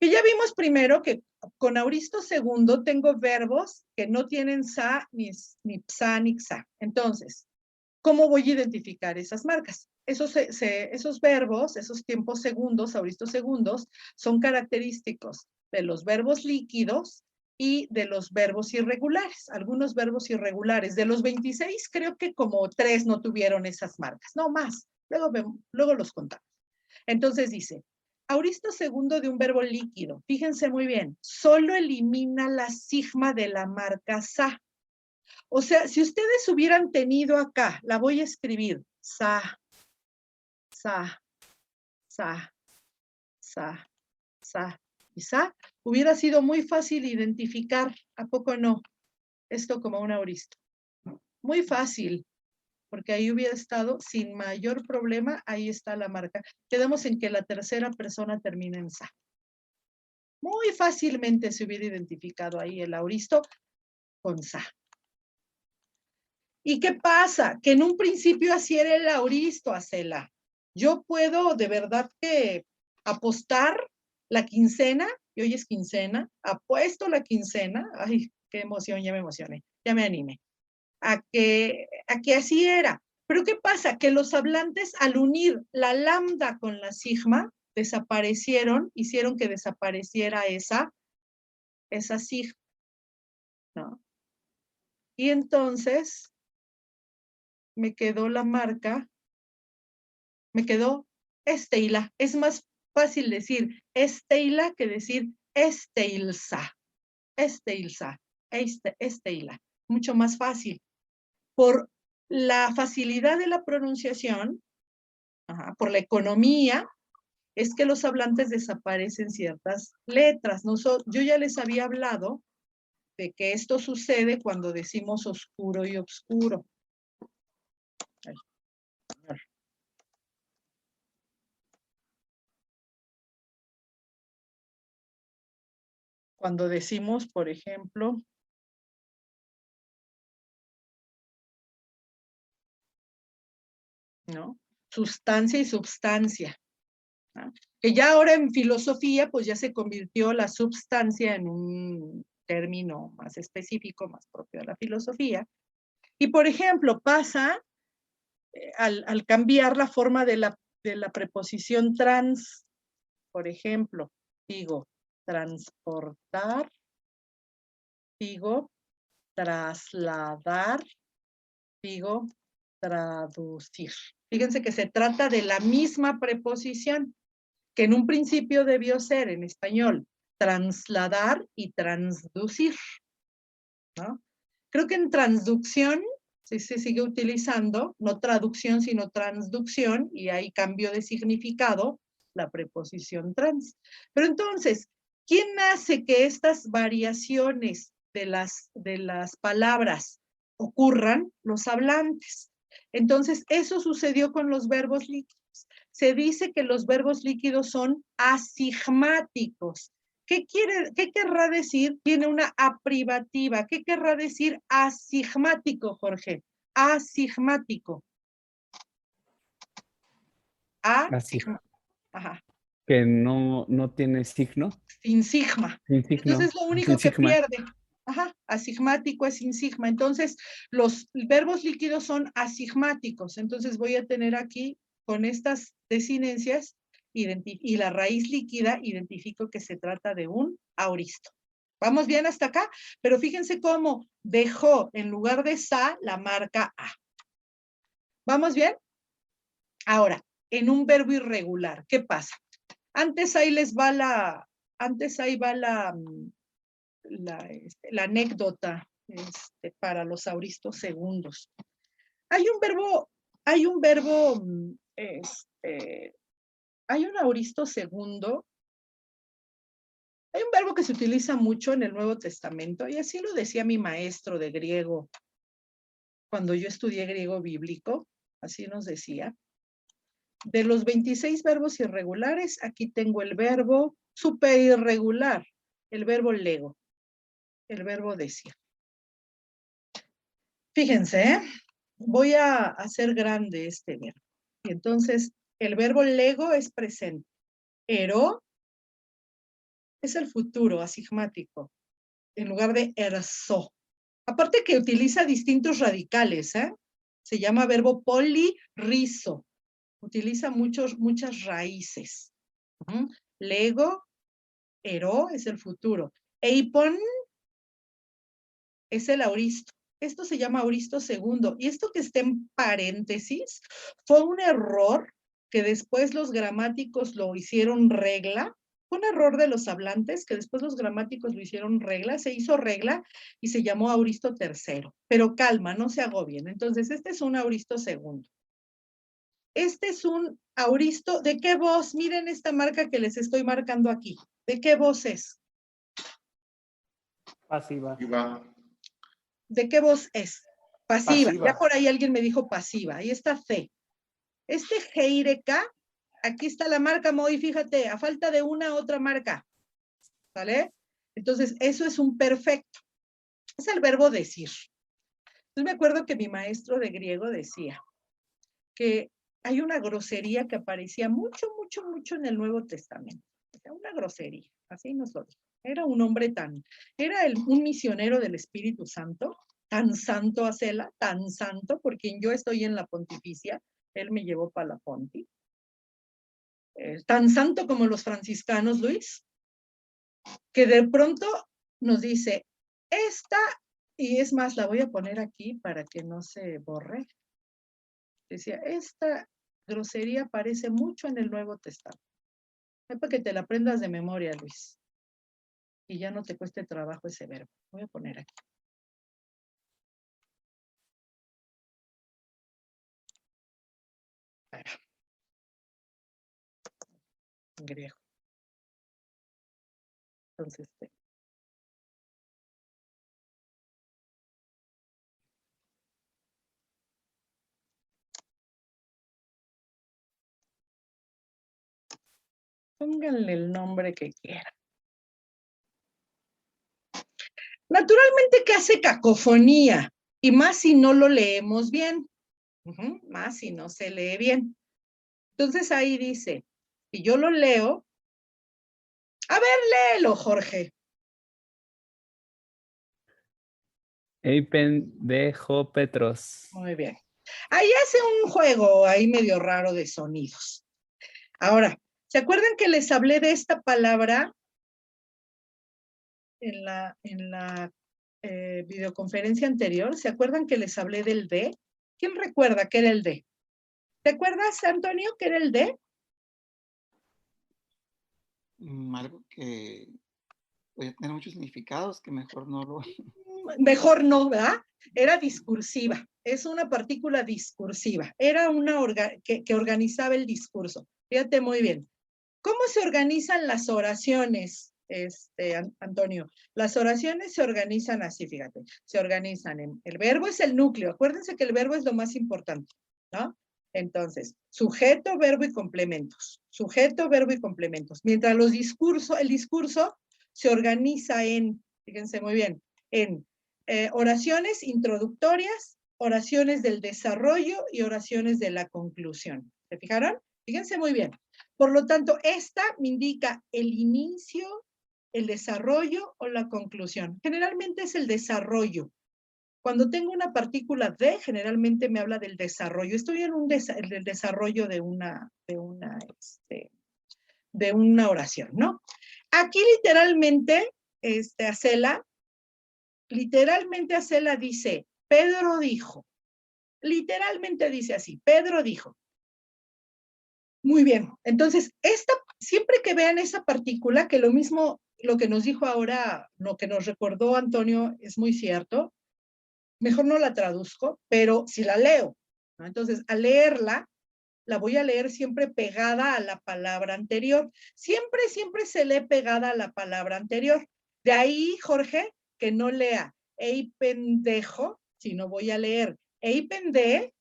Que ya vimos primero que con aoristo segundo tengo verbos que no tienen sa, ni psa, ni xa. Entonces, ¿cómo voy a identificar esas marcas? Esos verbos, esos tiempos segundos, aoristos segundos, son característicos de los verbos líquidos y de los verbos irregulares. Algunos verbos irregulares. De los 26, creo que como 3 no tuvieron esas marcas. No, más. Luego los contamos. Entonces dice, aoristo segundo de un verbo líquido. Fíjense muy bien. Solo elimina la sigma de la marca sa. O sea, si ustedes hubieran tenido acá, la voy a escribir, sa, sa, sa, sa, sa y sa, hubiera sido muy fácil identificar, ¿a poco no? Esto como un aoristo. Muy fácil, porque ahí hubiera estado sin mayor problema, ahí está la marca. Quedamos en que la tercera persona termina en sa. Muy fácilmente se hubiera identificado ahí el aoristo con sa. ¿Y qué pasa? Que en un principio así era el aoristo, Acela. Yo puedo de verdad que apostar la quincena, y hoy es quincena, apuesto la quincena, ay, qué emoción, ya me emocioné, ya me animé, a que así era. Pero ¿qué pasa? Que los hablantes al unir la lambda con la sigma, desaparecieron, hicieron que desapareciera esa sigma, ¿no? Y entonces me quedó la marca, me quedó esteila. Es más fácil decir esteila que decir esteilsa. Esteilsa, esteila. Mucho más fácil. Por la facilidad de la pronunciación, por la economía, es que los hablantes desaparecen ciertas letras. Yo ya les había hablado de que esto sucede cuando decimos oscuro y obscuro. Ay, señor. Cuando decimos, por ejemplo, ¿no? Sustancia y substancia, ¿no? Que ya ahora en filosofía, pues ya se convirtió la substancia en un término más específico, más propio de la filosofía. Y, por ejemplo, pasa al cambiar la forma de la preposición trans, por ejemplo, digo, transportar, digo, trasladar, digo, traducir. Fíjense que se trata de la misma preposición, que en un principio debió ser en español, trasladar y transducir, ¿no? Creo que en transducción sí se sigue utilizando, no traducción, sino transducción, y hay cambio de significado, la preposición trans. Pero entonces, ¿quién hace que estas variaciones de las palabras ocurran? Los hablantes. Entonces, eso sucedió con los verbos líquidos. Se dice que los verbos líquidos son asigmáticos. ¿Qué querrá decir? Tiene una A privativa. ¿Qué querrá decir asigmático, Jorge? Asigmático. Ajá. Que no tiene signo. Sin sigma. Sin signo. Entonces lo único Sin que sigma. pierde. Ajá, asigmático es sin sigma. Entonces, los verbos líquidos son asigmáticos. Entonces voy a tener aquí, con estas desinencias, y la raíz líquida, identifico que se trata de un aoristo. ¿Vamos bien hasta acá? Pero fíjense cómo dejó en lugar de sa la marca A. ¿Vamos bien? Ahora, en un verbo irregular, ¿qué pasa? Antes ahí va la anécdota para los aoristos segundos. Hay un aoristo segundo. Hay un verbo que se utiliza mucho en el Nuevo Testamento, y así lo decía mi maestro de griego cuando yo estudié griego bíblico. así nos decía. De los 26 verbos irregulares, aquí tengo el verbo súper irregular, el verbo lego, el verbo decir. Fíjense, ¿eh? Voy a hacer grande este verbo. Y entonces, el verbo lego es presente. Ero es el futuro asigmático, en lugar de erso. Aparte que utiliza distintos radicales, ¿eh? Se llama verbo polirrizo. Utiliza muchas raíces. Lego, ero es el futuro. Eipon es el auristo. Esto se llama auristo segundo. Y esto que está en paréntesis fue un error que después los gramáticos lo hicieron regla. Fue un error de los hablantes que después los gramáticos lo hicieron regla. Se hizo regla y se llamó auristo tercero. Pero calma, no se agobien. Entonces, este es un auristo segundo. Este es un auristo. ¿De qué voz? Miren esta marca que les estoy marcando aquí. ¿De qué voz es? Pasiva. ¿De qué voz es? Pasiva. Pasiva. Ya por ahí alguien me dijo pasiva. Ahí está C. Este G-I-R-K, aquí está la marca, Moy, fíjate, a falta de una otra marca. ¿Vale? Entonces, eso es un perfecto. Es el verbo decir. Entonces me acuerdo que mi maestro de griego decía que hay una grosería que aparecía mucho en el Nuevo Testamento. Una grosería, así nos lo dijo. Era un hombre era un misionero del Espíritu Santo, tan santo Acela, tan santo, por quien yo estoy en la pontificia, él me llevó para la ponti. Tan santo como los franciscanos, Luis, que de pronto nos dice, y es más, la voy a poner aquí para que no se borre. Decía, esta grosería aparece mucho en el Nuevo Testamento. Es para que te la aprendas de memoria, Luis. Y ya no te cueste trabajo ese verbo. Voy a poner aquí. En griego. Entonces, pónganle el nombre que quieran. Naturalmente que hace cacofonía, y más si no lo leemos bien. Más si no se lee bien. Entonces ahí dice, si yo lo leo, a ver, léelo, Jorge. Eipendejo Petros. Muy bien. Ahí hace un juego ahí medio raro de sonidos. Ahora, ¿se acuerdan que les hablé de esta palabra en la videoconferencia anterior? ¿Se acuerdan que les hablé del D? ¿Quién recuerda qué era el D? ¿Te acuerdas, Antonio, qué era el D? Algo que puede tener muchos significados que mejor no lo... Mejor no, ¿verdad? Era discursiva, es una partícula discursiva, era una que organizaba el discurso. Fíjate muy bien. ¿Cómo se organizan las oraciones, Antonio? Las oraciones se organizan así, fíjate. Se organizan el verbo es el núcleo. Acuérdense que el verbo es lo más importante, ¿no? Entonces, sujeto, verbo y complementos. Sujeto, verbo y complementos. Mientras el discurso se organiza fíjense muy bien, en oraciones introductorias, oraciones del desarrollo y oraciones de la conclusión. ¿Se fijaron? Fíjense muy bien. Por lo tanto, esta me indica el inicio, el desarrollo o la conclusión. Generalmente es el desarrollo. Cuando tengo una partícula de, generalmente me habla del desarrollo. Estoy en el desarrollo de una oración, ¿no? Aquí literalmente, Acela dice, Pedro dijo. Literalmente dice así, Pedro dijo. Muy bien, entonces, siempre que vean esa partícula, que lo mismo, lo que nos dijo ahora, lo que nos recordó Antonio es muy cierto, mejor no la traduzco, pero si la leo, ¿no? Entonces, al leerla, la voy a leer siempre pegada a la palabra anterior. Siempre se lee pegada a la palabra anterior. De ahí, Jorge, que no lea ey pendejo, sino voy a leer ey pendé,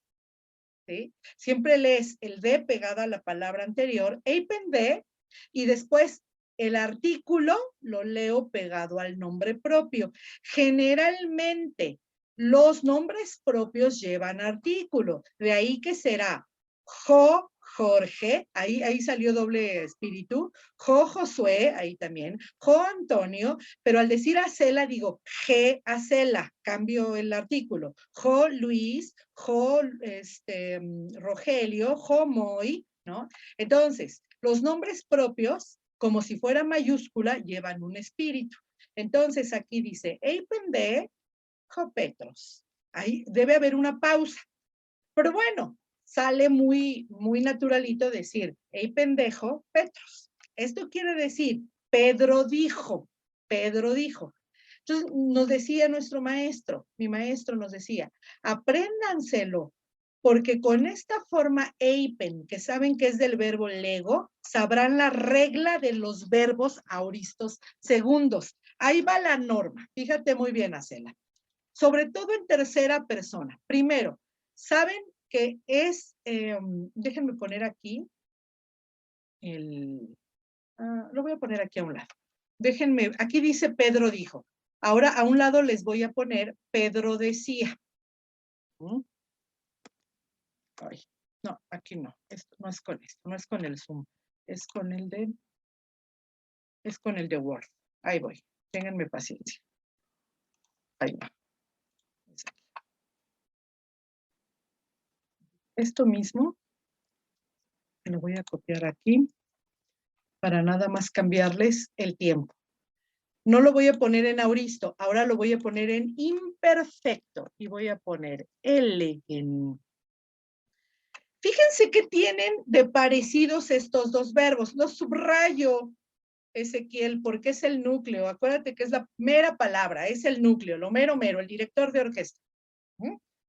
¿sí? Siempre lees el de pegado a la palabra anterior, eipende, y después el artículo lo leo pegado al nombre propio. Generalmente, los nombres propios llevan artículo, de ahí que será Jo, Jorge, ahí salió doble espíritu, Jo, Josué, ahí también, Jo, Antonio, pero al decir Acela digo G, Acela, cambio el artículo, Jo, Luis, Jo, Rogelio, Jo, Moy, ¿no? Entonces, los nombres propios, como si fuera mayúscula, llevan un espíritu. Entonces, aquí dice, eipende, Jo, Petros. Ahí debe haber una pausa. Pero bueno, sale muy naturalito decir, hey pendejo, Petros. Esto quiere decir, Pedro dijo. Entonces nos decía nuestro maestro, mi maestro nos decía, apréndanselo, porque con esta forma eipen, que saben que es del verbo lego, sabrán la regla de los verbos aoristos segundos. Ahí va la norma, fíjate muy bien, Acela. Sobre todo en tercera persona. Primero, saben que es, déjenme poner aquí, lo voy a poner aquí a un lado. Déjenme, aquí dice Pedro dijo. Ahora a un lado les voy a poner Pedro decía. Ay, no, aquí no. Esto no es con esto, no es con el Zoom. Es con el de Word. Ahí voy. Ténganme paciencia. Ahí va. Esto mismo lo voy a copiar aquí para nada más cambiarles el tiempo. No lo voy a poner en auristo, ahora lo voy a poner en imperfecto y voy a poner elegen. Fíjense que tienen de parecidos estos dos verbos. Los subrayo, Ezequiel, porque es el núcleo. Acuérdate que es la mera palabra, es el núcleo, lo mero, el director de orquesta.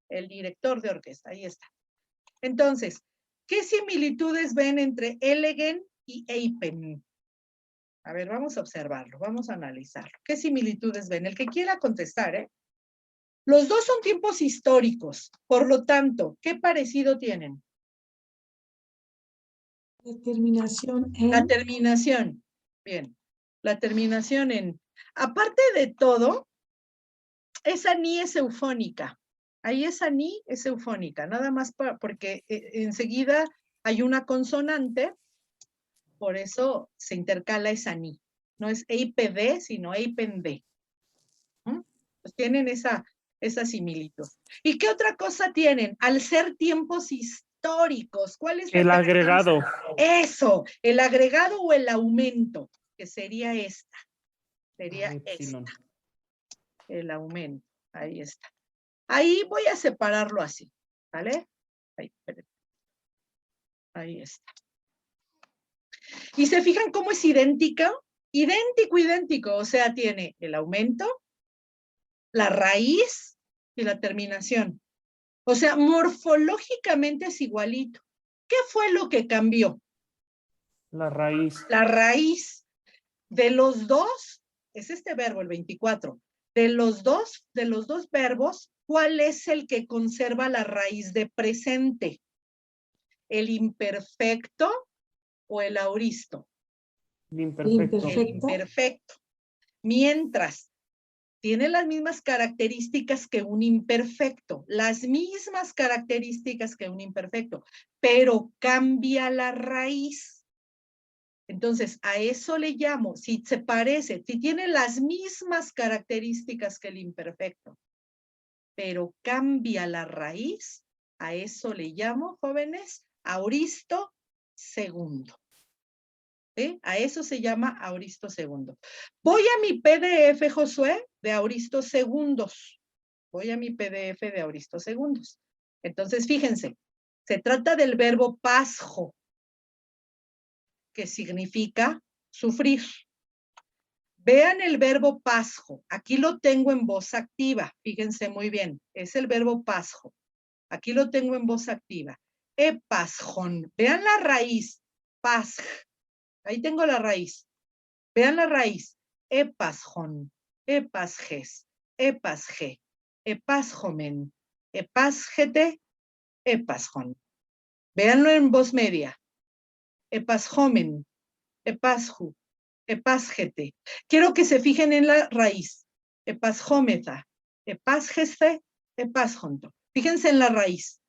El director de orquesta, ahí está. Entonces, ¿qué similitudes ven entre elegen y eipen? A ver, vamos a observarlo, vamos a analizarlo. ¿Qué similitudes ven? El que quiera contestar, ¿eh? Los dos son tiempos históricos, por lo tanto, ¿qué parecido tienen? La terminación en. La terminación, bien. La terminación en. Aparte de todo, esa ni es eufónica. Ahí esa ni es eufónica, nada más porque enseguida hay una consonante, por eso se intercala esa ni. No es eipd, sino eipende. Pues tienen esa similitud. ¿Y qué otra cosa tienen? Al ser tiempos históricos, ¿cuál es la El agregado. Eso, el agregado o el aumento, que sería esta. Sería Epsilon. esta. El aumento, ahí está. Ahí voy a separarlo así, ¿vale? Ahí está. ¿Y se fijan cómo es idéntica? Idéntico, o sea, tiene el aumento, la raíz y la terminación. O sea, morfológicamente es igualito. ¿Qué fue lo que cambió? La raíz. La raíz de los dos, es este verbo, el 24. De los dos verbos, ¿cuál es el que conserva la raíz de presente? ¿El imperfecto o el auristo? El imperfecto. El imperfecto. Mientras tiene las mismas características que un imperfecto, las mismas características que un imperfecto, pero cambia la raíz. Entonces, a eso le llamo, si se parece, si tiene las mismas características que el imperfecto, pero cambia la raíz, a eso le llamo, jóvenes, auristo segundo. ¿Sí? A eso se llama auristo segundo. Voy a mi PDF, Josué, de auristo segundos. Voy a mi PDF de auristo segundos. Entonces, fíjense, se trata del verbo pasjo, que significa sufrir. Vean el verbo pasjo. Aquí lo tengo en voz activa. Fíjense muy bien. Es el verbo pasjo. Aquí lo tengo en voz activa. Epasjón. Vean la raíz. Pasj. Ahí tengo la raíz. Vean la raíz. Epasjón. Epasjes. Epasje. Epasjomen. Epasjete. Epasjón. Véanlo en voz media. Epasjomen, epasju, epasgete. Quiero que se fijen en la raíz. Epasjómeta, epasgeste, epasjonto. Fíjense en la raíz.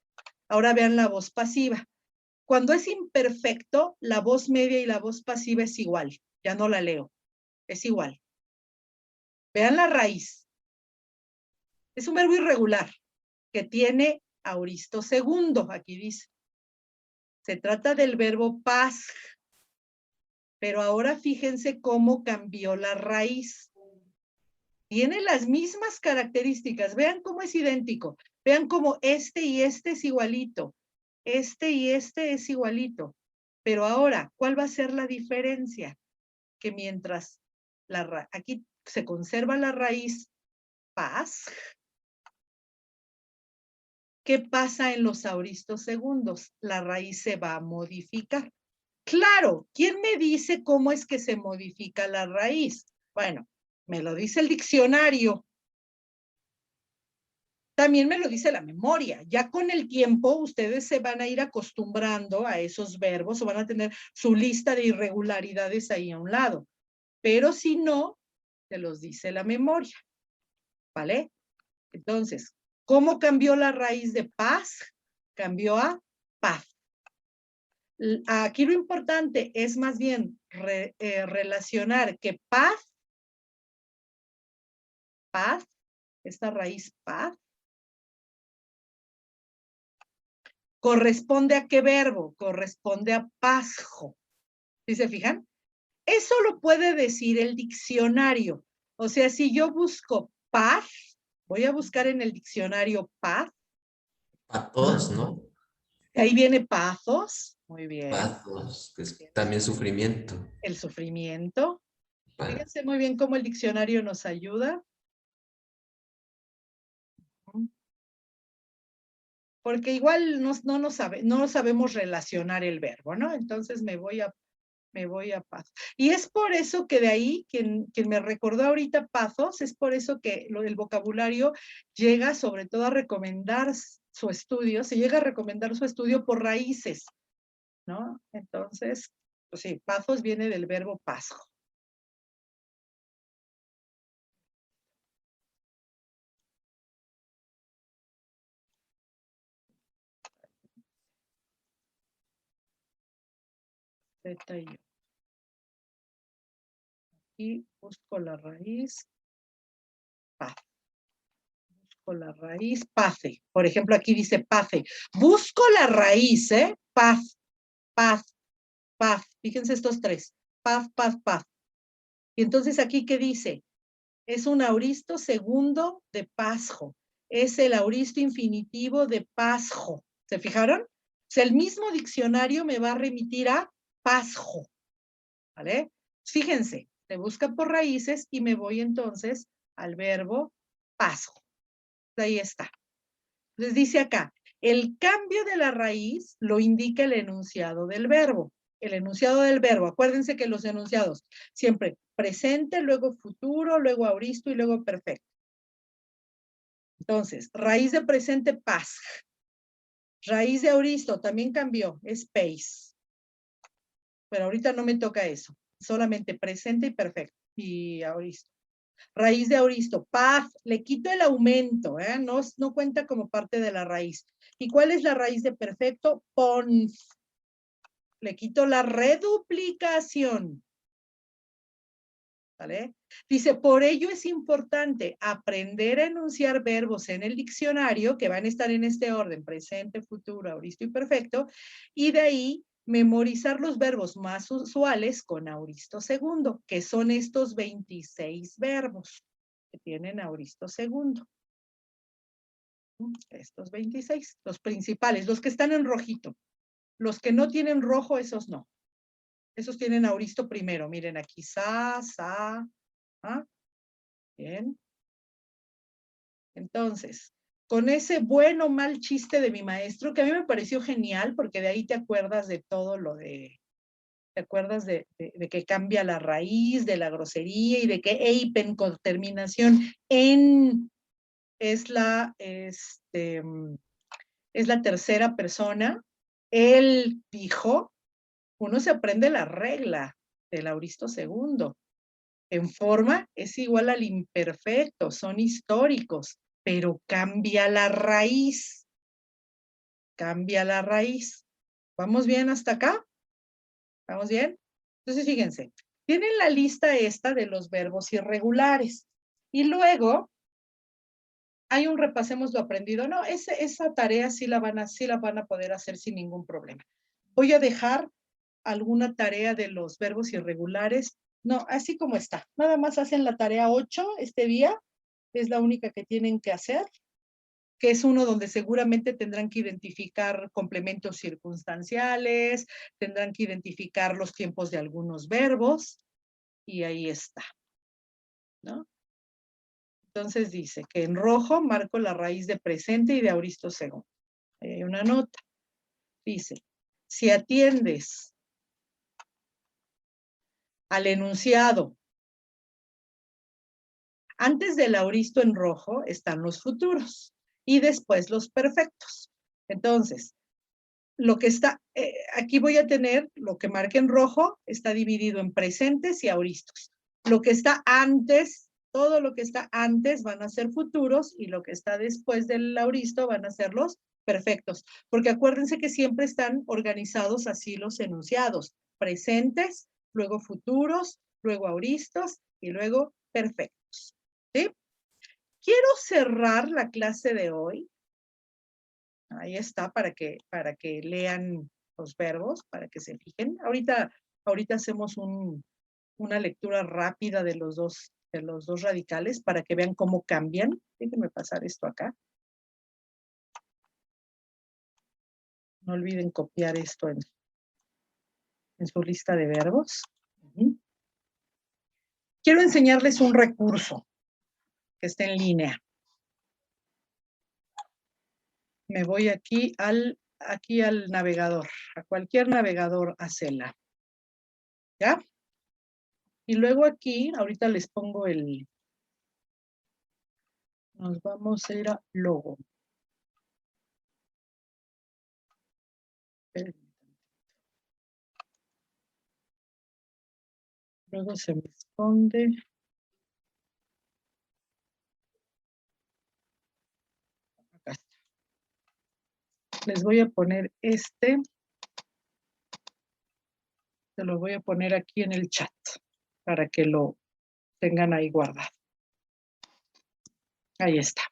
Ahora vean la voz pasiva. Cuando es imperfecto, la voz media y la voz pasiva es igual. Ya no la leo. Es igual. Vean la raíz. Es un verbo irregular que tiene auristo segundo, aquí dice. Se trata del verbo pasj. Pero ahora fíjense cómo cambió la raíz. Tiene las mismas características. Vean cómo es idéntico. Vean cómo este y este es igualito. Este y este es igualito. Pero ahora, ¿cuál va a ser la diferencia? Que mientras aquí se conserva la raíz pasj, ¿qué pasa en los auristos segundos? La raíz se va a modificar. Claro, ¿quién me dice cómo es que se modifica la raíz? Bueno, me lo dice el diccionario. También me lo dice la memoria. Ya con el tiempo ustedes se van a ir acostumbrando a esos verbos o van a tener su lista de irregularidades ahí a un lado. Pero si no, se los dice la memoria. ¿Vale? Entonces, ¿cómo cambió la raíz de paz? Cambió a paz. Aquí lo importante es más bien relacionar que paz, esta raíz paz, ¿corresponde a qué verbo? Corresponde a pasjo. ¿Sí se fijan? Eso lo puede decir el diccionario. O sea, si yo busco paz, voy a buscar en el diccionario paz. Patos, ¿no? Ahí viene pathos. Muy bien. Patos, que es también sufrimiento. El sufrimiento. Fíjense muy bien cómo el diccionario nos ayuda. Porque igual no sabemos relacionar el verbo, ¿no? Entonces me voy a paz. Y es por eso que de ahí, quien me recordó ahorita pathos, es por eso que el vocabulario llega sobre todo a recomendar su estudio, se llega a recomendar su estudio por raíces, ¿no? Entonces, pues sí, pathos viene del verbo pasjo. Aquí busco la raíz, paz. Busco la raíz, pace. Por ejemplo, aquí dice pace. Busco la raíz, paz, paz, paz. Fíjense estos tres. Paz, paz, paz. Y entonces aquí, ¿qué dice? Es un auristo segundo de pasjo. Es el auristo infinitivo de pasjo. ¿Se fijaron? O sea, el mismo diccionario me va a remitir a pasjo. ¿Vale? Fíjense, se busca por raíces y me voy entonces al verbo pasjo. Ahí está. Les dice acá, el cambio de la raíz lo indica el enunciado del verbo. El enunciado del verbo, acuérdense que los enunciados siempre presente, luego futuro, luego auristo y luego perfecto. Entonces, raíz de presente, pasj. Raíz de auristo también cambió, es pace. Pero ahorita no me toca eso. Solamente presente y perfecto. Y auristo. Raíz de auristo, paz, le quito el aumento, no cuenta como parte de la raíz. ¿Y cuál es la raíz de perfecto? Ponf. Le quito la reduplicación. ¿Vale? Dice, por ello es importante aprender a enunciar verbos en el diccionario, que van a estar en este orden, presente, futuro, auristo y perfecto, y de ahí memorizar los verbos más usuales con auristo segundo, que son estos 26 verbos que tienen auristo segundo. Estos 26, los principales, los que están en rojito. Los que no tienen rojo, esos no. Esos tienen auristo primero. Miren aquí, sa. ¿Ah? Bien. Entonces, con ese bueno o mal chiste de mi maestro, que a mí me pareció genial, porque de ahí te acuerdas de todo lo de, te acuerdas de que cambia la raíz, de la grosería, y de que eipen con terminación en es la tercera persona, Él dijo, uno se aprende la regla del auristo segundo. En forma es igual al imperfecto, son históricos, pero cambia la raíz. Cambia la raíz. ¿Vamos bien hasta acá? ¿Vamos bien? Entonces, fíjense, tienen la lista esta de los verbos irregulares. Y luego, hay un repasemos lo aprendido. No, esa tarea sí la van a poder hacer sin ningún problema. Voy a dejar alguna tarea de los verbos irregulares. No, así como está. Nada más hacen la tarea 8 este día. Es la única que tienen que hacer, que es uno donde seguramente tendrán que identificar complementos circunstanciales, tendrán que identificar los tiempos de algunos verbos, y ahí está, ¿no? Entonces dice que en rojo marco la raíz de presente y de auristo segundo. Ahí hay una nota. Dice, si atiendes al enunciado, antes del auristo en rojo están los futuros y después los perfectos. Entonces, lo que está, aquí voy a tener lo que marque en rojo, está dividido en presentes y auristos. Lo que está antes, todo lo que está antes van a ser futuros y lo que está después del auristo van a ser los perfectos. Porque acuérdense que siempre están organizados así los enunciados. Presentes, luego futuros, luego auristos y luego perfectos. ¿Sí? Quiero cerrar la clase de hoy. Ahí está, para que lean los verbos, para que se fijen. Ahorita hacemos una lectura rápida de los dos radicales para que vean cómo cambian. Déjenme pasar esto acá. No olviden copiar esto en su lista de verbos. Quiero enseñarles un recurso que está en línea. Me voy aquí al navegador, a cualquier navegador, hacela. ¿Ya? Y luego aquí, ahorita les pongo nos vamos a ir a logo. Luego se me esconde. Acá está. Les voy a poner se lo voy a poner aquí en el chat para que lo tengan ahí guardado. Ahí está.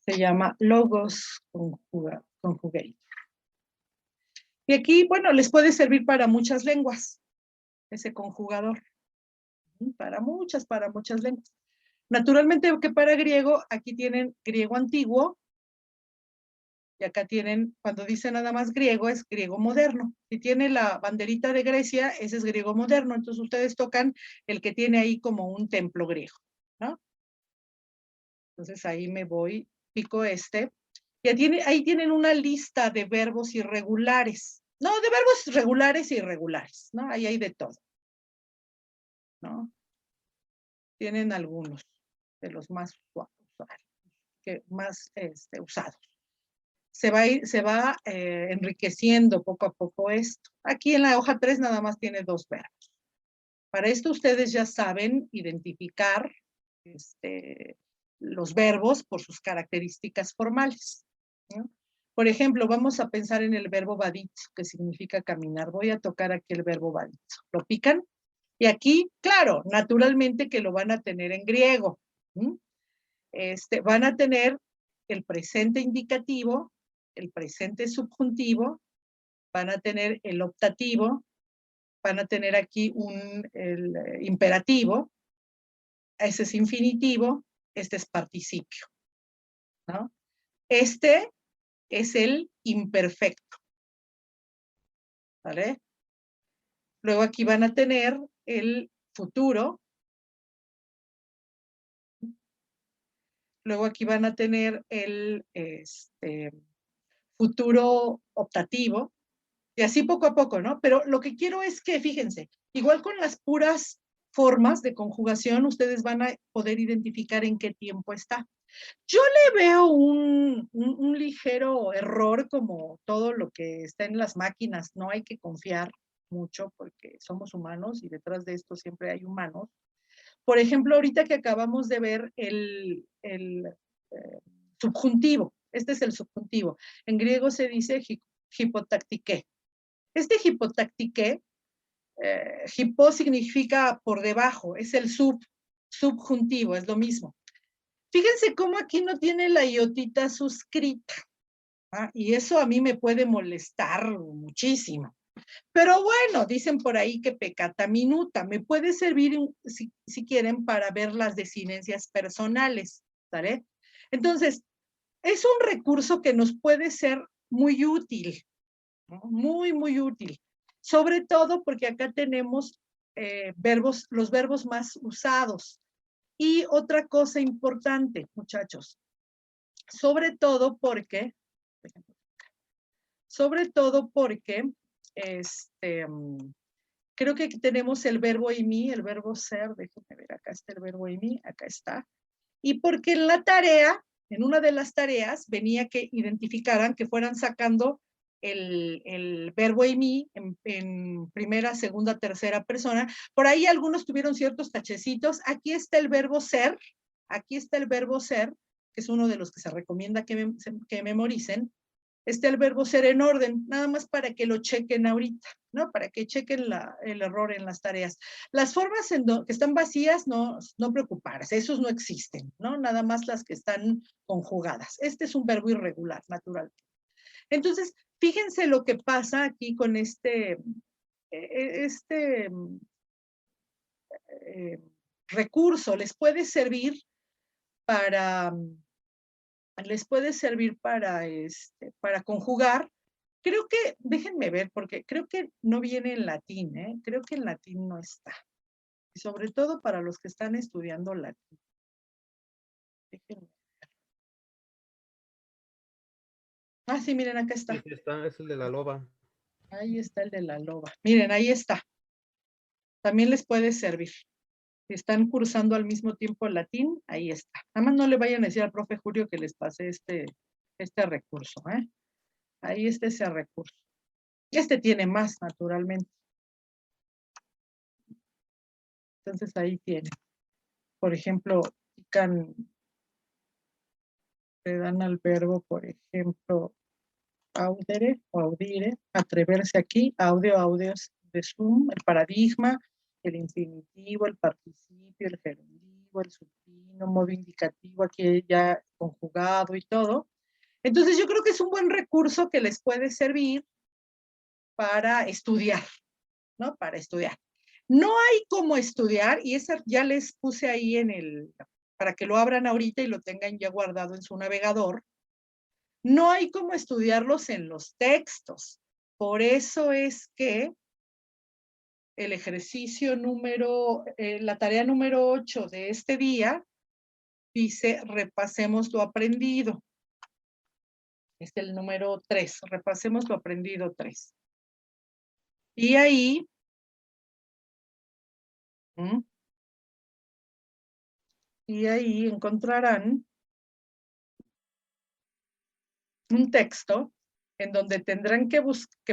Se llama Logos Conjugator. Y aquí, bueno, les puede servir para muchas lenguas, ese conjugador. Para muchas lenguas. Naturalmente que para griego, aquí tienen griego antiguo, y acá tienen, cuando dice nada más griego, es griego moderno. Si tiene la banderita de Grecia, ese es griego moderno. Entonces ustedes tocan el que tiene ahí como un templo griego, ¿no? Entonces ahí me voy, pico este. Y ahí tienen una lista de verbos irregulares. No, de verbos regulares e irregulares, ¿no? Ahí hay de todo, ¿no? Tienen algunos de los más usados. Se va enriqueciendo poco a poco esto. Aquí en la hoja 3 nada más tiene 2 verbos. Para esto ustedes ya saben identificar los verbos por sus características formales, ¿no? Por ejemplo, vamos a pensar en el verbo vaditzo, que significa caminar. Voy a tocar aquí el verbo vaditzo. ¿Lo pican? Y aquí, claro, naturalmente que lo van a tener en griego. Van a tener el presente indicativo, el presente subjuntivo, van a tener el optativo, van a tener aquí el imperativo, ese es infinitivo, este es participio, ¿no? Este es el imperfecto, ¿vale? Luego aquí van a tener el futuro. Luego aquí van a tener el futuro optativo. Y así poco a poco, ¿no? Pero lo que quiero es que, fíjense, igual con las puras formas de conjugación, ustedes van a poder identificar en qué tiempo está. Yo le veo un ligero error, como todo lo que está en las máquinas. No hay que confiar mucho porque somos humanos y detrás de esto siempre hay humanos. Por ejemplo, ahorita que acabamos de ver el subjuntivo. Este es el subjuntivo. En griego se dice hipotactique. Este hipotactique, hipo significa por debajo, es el subjuntivo, es lo mismo. Fíjense cómo aquí no tiene la iotita suscrita, ¿ah? Y eso a mí me puede molestar muchísimo. Pero bueno, dicen por ahí que peccata minuta, me puede servir si quieren para ver las desinencias personales, ¿vale? Entonces, es un recurso que nos puede ser muy útil, ¿no? Muy, muy útil. Sobre todo porque acá tenemos los verbos más usados. Y otra cosa importante, muchachos, sobre todo porque creo que tenemos el verbo imi, el verbo ser, déjenme ver, acá está el verbo imi, acá está. Y porque en la tarea, en una de las tareas, venía que identificaran, que fueran sacando el verbo imi en primera, segunda, tercera persona. Por ahí algunos tuvieron ciertos tachecitos. Aquí está el verbo ser, que es uno de los que se recomienda que memoricen. Está el verbo ser en orden, nada más para que lo chequen ahorita, ¿no? Para que chequen el error en las tareas. Las formas que están vacías, no preocuparse, esos no existen, ¿no? Nada más las que están conjugadas. Este es un verbo irregular, naturalmente. Entonces, fíjense lo que pasa aquí con este recurso. Les puede servir para conjugar. Creo que, déjenme ver, porque creo que no viene en latín, ¿eh? Creo que en latín no está. Y sobre todo para los que están estudiando latín. Déjenme ver. Ah, sí, miren, acá está. Sí, está, es el de la loba. Ahí está el de la loba. Miren, ahí está. También les puede servir. Si están cursando al mismo tiempo el latín, ahí está. Nada más no le vayan a decir al profe Julio que les pase este recurso, ¿eh? Ahí está ese recurso. Este tiene más, naturalmente. Entonces ahí tiene. Por ejemplo, le dan al verbo, por ejemplo, audere o audire, atreverse aquí, audios de sum, el paradigma, el infinitivo, el participio, el gerundivo, el supino, modo indicativo, aquí ya conjugado y todo. Entonces yo creo que es un buen recurso que les puede servir para estudiar, ¿no? Para estudiar. No hay cómo estudiar, y esa ya les puse ahí para que lo abran ahorita y lo tengan ya guardado en su navegador. No hay cómo estudiarlos en los textos. Por eso es que el ejercicio la tarea número 8 de este día dice, repasemos lo aprendido. Es el número 3, repasemos lo aprendido 3. Y ahí, encontrarán un texto en donde tendrán que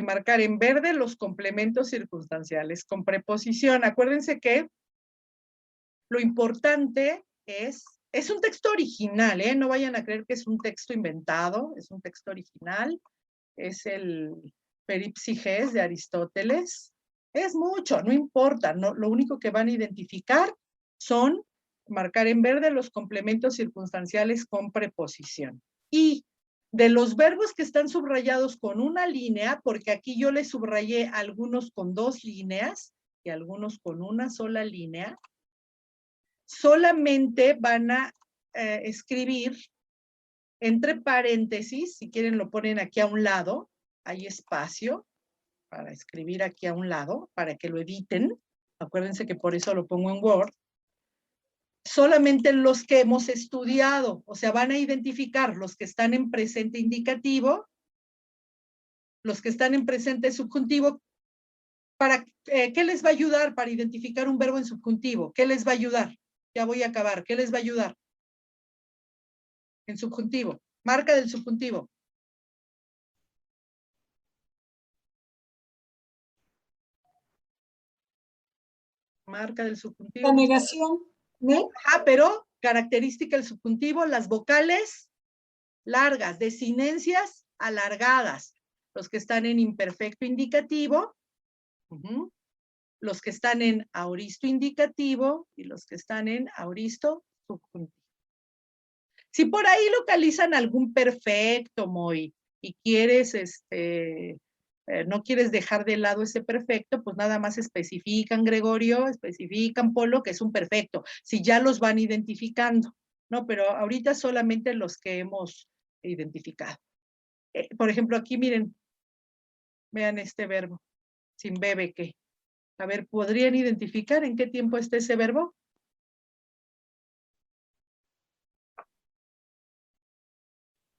marcar en verde los complementos circunstanciales con preposición. Acuérdense que lo importante es un texto original, ¿eh? No vayan a creer que es un texto inventado, es un texto original, es el Peripsiges de Aristóteles. Es mucho, no importa, no, lo único que van a identificar son marcar en verde los complementos circunstanciales con preposición. Y de los verbos que están subrayados con una línea, porque aquí yo les subrayé algunos con 2 líneas y algunos con una sola línea, solamente van a escribir entre paréntesis, si quieren lo ponen aquí a un lado, hay espacio para escribir aquí a un lado, para que lo editen. Acuérdense que por eso lo pongo en Word. Solamente los que hemos estudiado, o sea, van a identificar los que están en presente indicativo, los que están en presente subjuntivo. ¿Qué les va a ayudar para identificar un verbo en subjuntivo? ¿Qué les va a ayudar? Ya voy a acabar. ¿Qué les va a ayudar? En subjuntivo. Marca del subjuntivo. Marca del subjuntivo. La negación, ¿ne? Ah, pero característica del subjuntivo, las vocales largas, desinencias alargadas. Los que están en imperfecto indicativo, los que están en aoristo indicativo y los que están en aoristo subjuntivo. Si por ahí localizan algún perfecto, Moy, y quieres, no quieres dejar de lado ese perfecto, pues nada más especifican, Gregorio, especifican, Polo, que es un perfecto, si ya los van identificando, ¿no? Pero ahorita solamente los que hemos identificado. Por ejemplo, aquí miren, vean este verbo, sin bebe que. A ver, ¿podrían identificar en qué tiempo está ese verbo?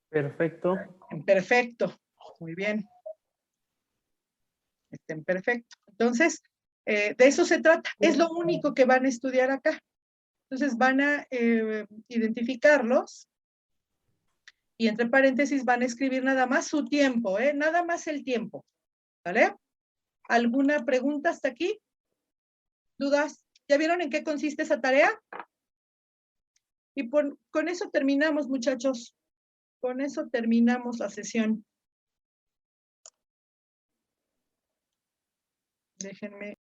Perfecto. En perfecto. Muy bien. Está en perfecto. Entonces, de eso se trata. Es lo único que van a estudiar acá. Entonces, van a identificarlos y entre paréntesis van a escribir nada más su tiempo, nada más el tiempo. ¿Vale? ¿Alguna pregunta hasta aquí? ¿Dudas? ¿Ya vieron en qué consiste esa tarea? Y con eso terminamos, muchachos. Con eso terminamos la sesión. Déjenme